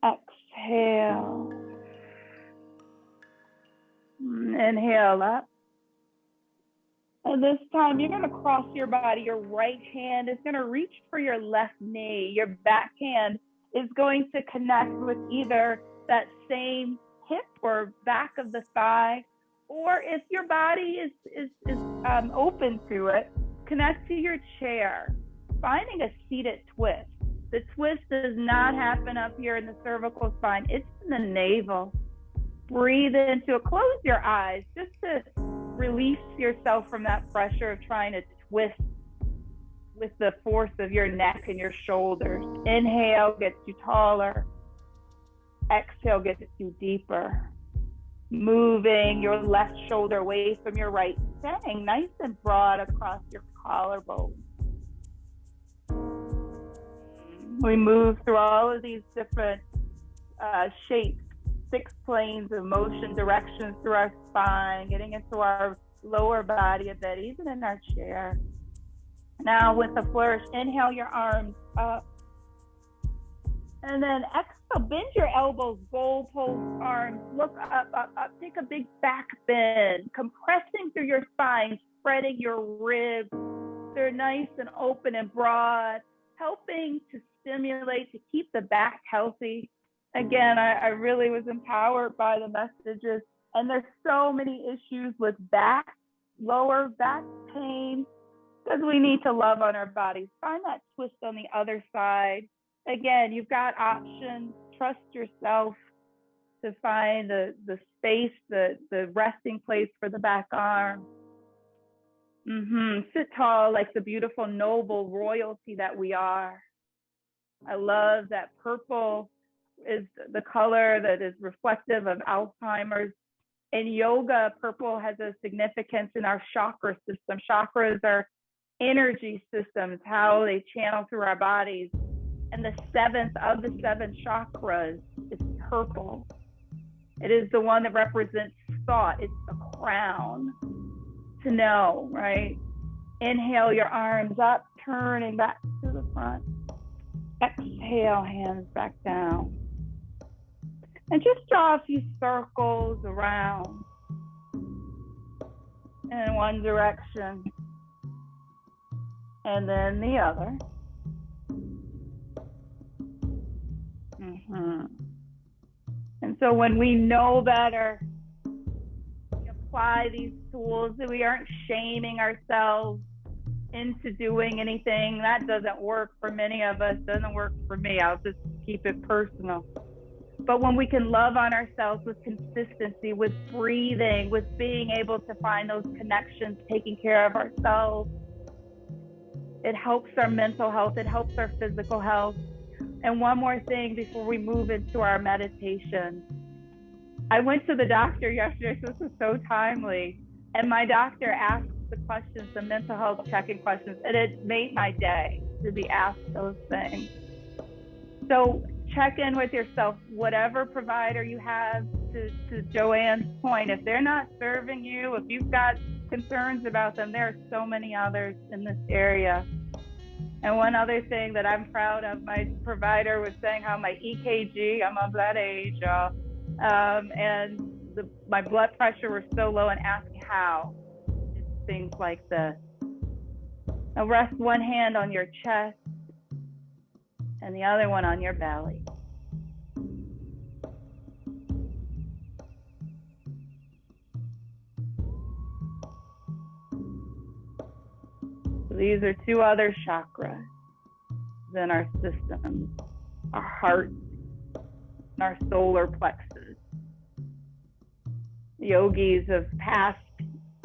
Exhale. Inhale up. And this time you're going to cross your body. Your right hand is going to reach for your left knee. Your back hand is going to connect with either that same hip or back of the thigh, or if your body is open to it, connect to your chair, finding a seated twist. The twist does not happen up here in the cervical spine. It's in the navel. Breathe into it. Close your eyes just to release yourself from that pressure of trying to twist with the force of your neck and your shoulders. Inhale gets you taller. Exhale gets you deeper. Moving your left shoulder away from your right, staying nice and broad across your collarbone. We move through all of these different shapes, 6 planes of motion, directions through our spine, getting into our lower body a bit, even in our chair. Now with a flourish, inhale your arms up. And then exhale, bend your elbows, goalpost arms, look up, up, up. Take a big back bend, compressing through your spine, spreading your ribs. They're nice and open and broad, helping to stimulate, to keep the back healthy. Again, I really was empowered by the messages. And there's so many issues with back, lower back pain, because we need to love on our bodies. Find that twist on the other side. Again, you've got options. Trust yourself to find the space, the resting place for the back arm. Sit tall like the beautiful, noble royalty that we are. I love that purple is the color that is reflective of Alzheimer's. In yoga, purple has a significance in our chakra system. Chakras are energy systems, how they channel through our bodies. And the 7th of the 7 chakras is purple. It is the one that represents thought. It's the crown to know, right? Inhale your arms up, turning back to the front. Exhale, hands back down. And just draw a few circles around in one direction and then the other. And so when we know better, we apply these tools, that we aren't shaming ourselves into doing anything. That doesn't work for many of us, doesn't work for me. I'll just keep it personal. But when we can love on ourselves with consistency, with breathing, with being able to find those connections, taking care of ourselves, it helps our mental health, it helps our physical health. And one more thing before we move into our meditation. I went to the doctor yesterday, so this is so timely. And my doctor asked the questions, the mental health checking questions, and it made my day to be asked those things. So check in with yourself, whatever provider you have, to Joanne's point. If they're not serving you, if you've got concerns about them, there are so many others in this area. And one other thing that I'm proud of, my provider was saying how my EKG, I'm of that age, and my blood pressure was so low, and asking how, things like this. Now rest one hand on your chest and the other one on your belly. These are 2 other chakras in our system, our heart and our solar plexus. Yogis of past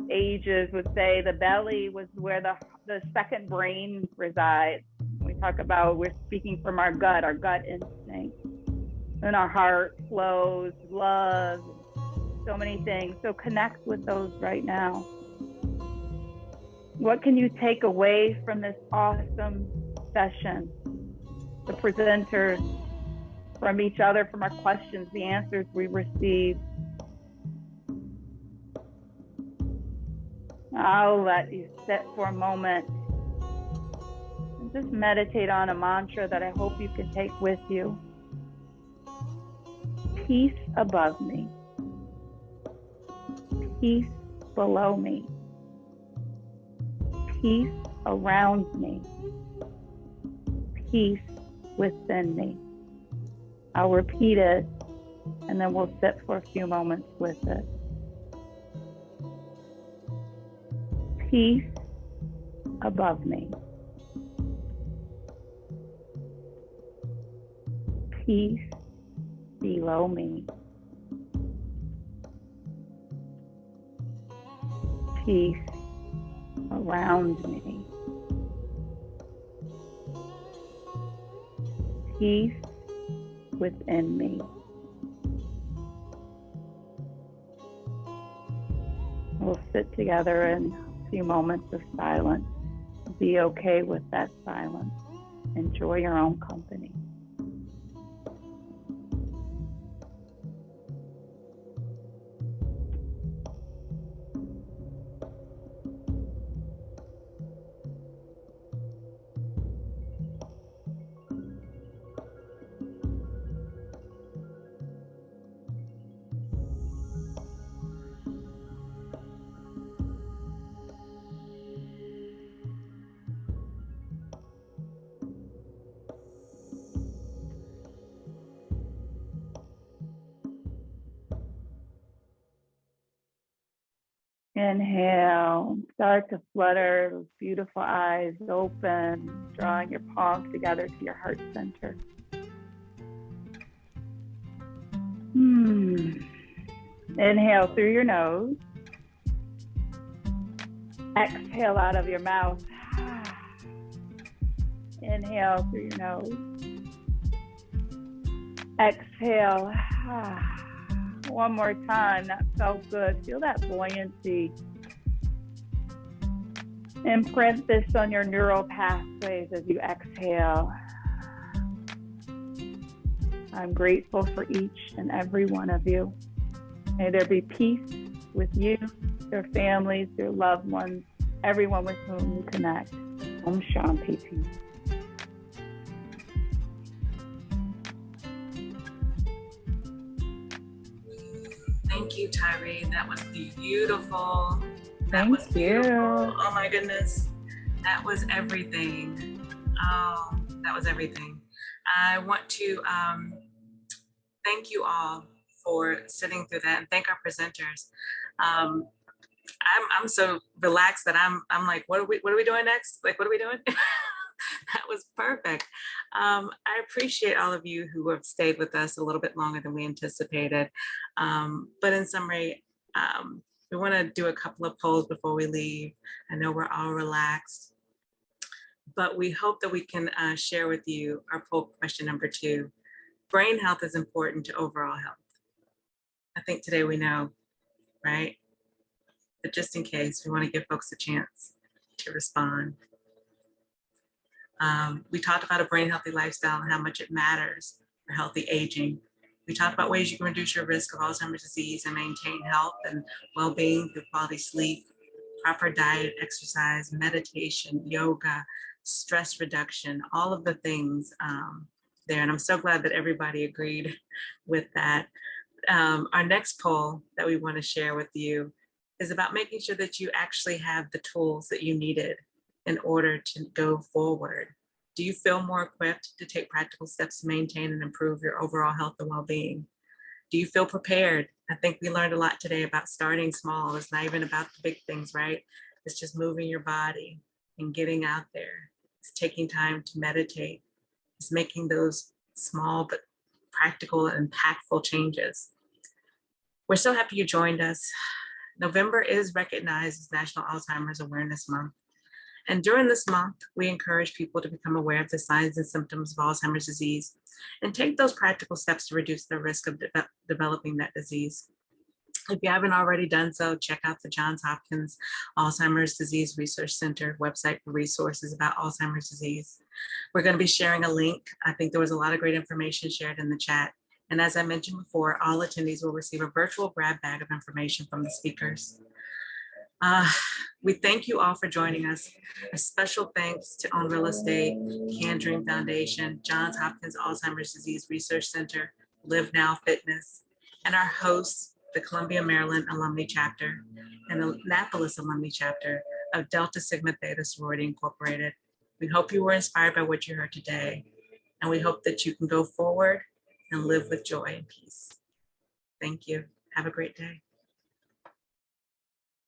ages would say the belly was where the second brain resides. We talk about, we're speaking from our gut instinct. and our heart flows, love, so many things. So connect with those right now. What can you take away from this awesome session? The presenters, from each other, from our questions, the answers we received. I'll let you sit for a moment and just meditate on a mantra that I hope you can take with you. Peace above me. Peace below me. Peace around me. Peace within me. I'll repeat it, and then we'll sit for a few moments with it. Peace above me. Peace below me. Peace around me. Peace within me. We'll sit together in a few moments of silence. Be okay with that silence. Enjoy your own company. Inhale, start to flutter, those beautiful eyes open, drawing your palms together to your heart center. Inhale through your nose. Exhale out of your mouth. Inhale through your nose. Exhale. One more time. That felt good. Feel that buoyancy. Imprint this on your neural pathways as you exhale. I'm grateful for each and every one of you. May there be peace with you, your families, your loved ones, everyone with whom you connect. Om Shanti Peace. Thank you, Tyree. That was beautiful. Thank you. Oh my goodness. That was everything. Oh, that was everything. I want to thank you all for sitting through that and thank our presenters. I'm so relaxed that I'm like, what are we doing next? Like, what are we doing? That was perfect. I appreciate all of you who have stayed with us a little bit longer than we anticipated. But in summary, we want to do a couple of polls before we leave. I know we're all relaxed, but we hope that we can share with you our poll question number 2. Brain health is important to overall health. I think today we know, right? But just in case, we want to give folks a chance to respond. We talked about a brain healthy lifestyle and how much it matters for healthy aging. We talked about ways you can reduce your risk of Alzheimer's disease and maintain health and well-being through quality sleep, proper diet, exercise, meditation, yoga, stress reduction, all of the things there. And I'm so glad that everybody agreed with that. Our next poll that we want to share with you is about making sure that you actually have the tools that you needed in order to go forward. Do you feel more equipped to take practical steps to maintain and improve your overall health and well-being? Do you feel prepared? I think we learned a lot today about starting small. It's not even about the big things, right? It's just moving your body and getting out there. It's taking time to meditate. It's making those small but practical and impactful changes. We're so happy you joined us. November is recognized as National Alzheimer's Awareness Month. And during this month, we encourage people to become aware of the signs and symptoms of Alzheimer's disease and take those practical steps to reduce the risk of developing that disease. If you haven't already done so, check out the Johns Hopkins Alzheimer's Disease Research Center website for resources about Alzheimer's disease. We're going to be sharing a link. I think there was a lot of great information shared in the chat. And as I mentioned before, all attendees will receive a virtual grab bag of information from the speakers. We thank you all for joining us. A special thanks to Own Real Estate, Can Dream Foundation, Johns Hopkins Alzheimer's Disease Research Center, Live Now Fitness, and our hosts, the Columbia, Maryland Alumni Chapter and the Annapolis Alumni Chapter of Delta Sigma Theta Sorority Incorporated. We hope you were inspired by what you heard today, and we hope that you can go forward and live with joy and peace. Thank you. Have a great day.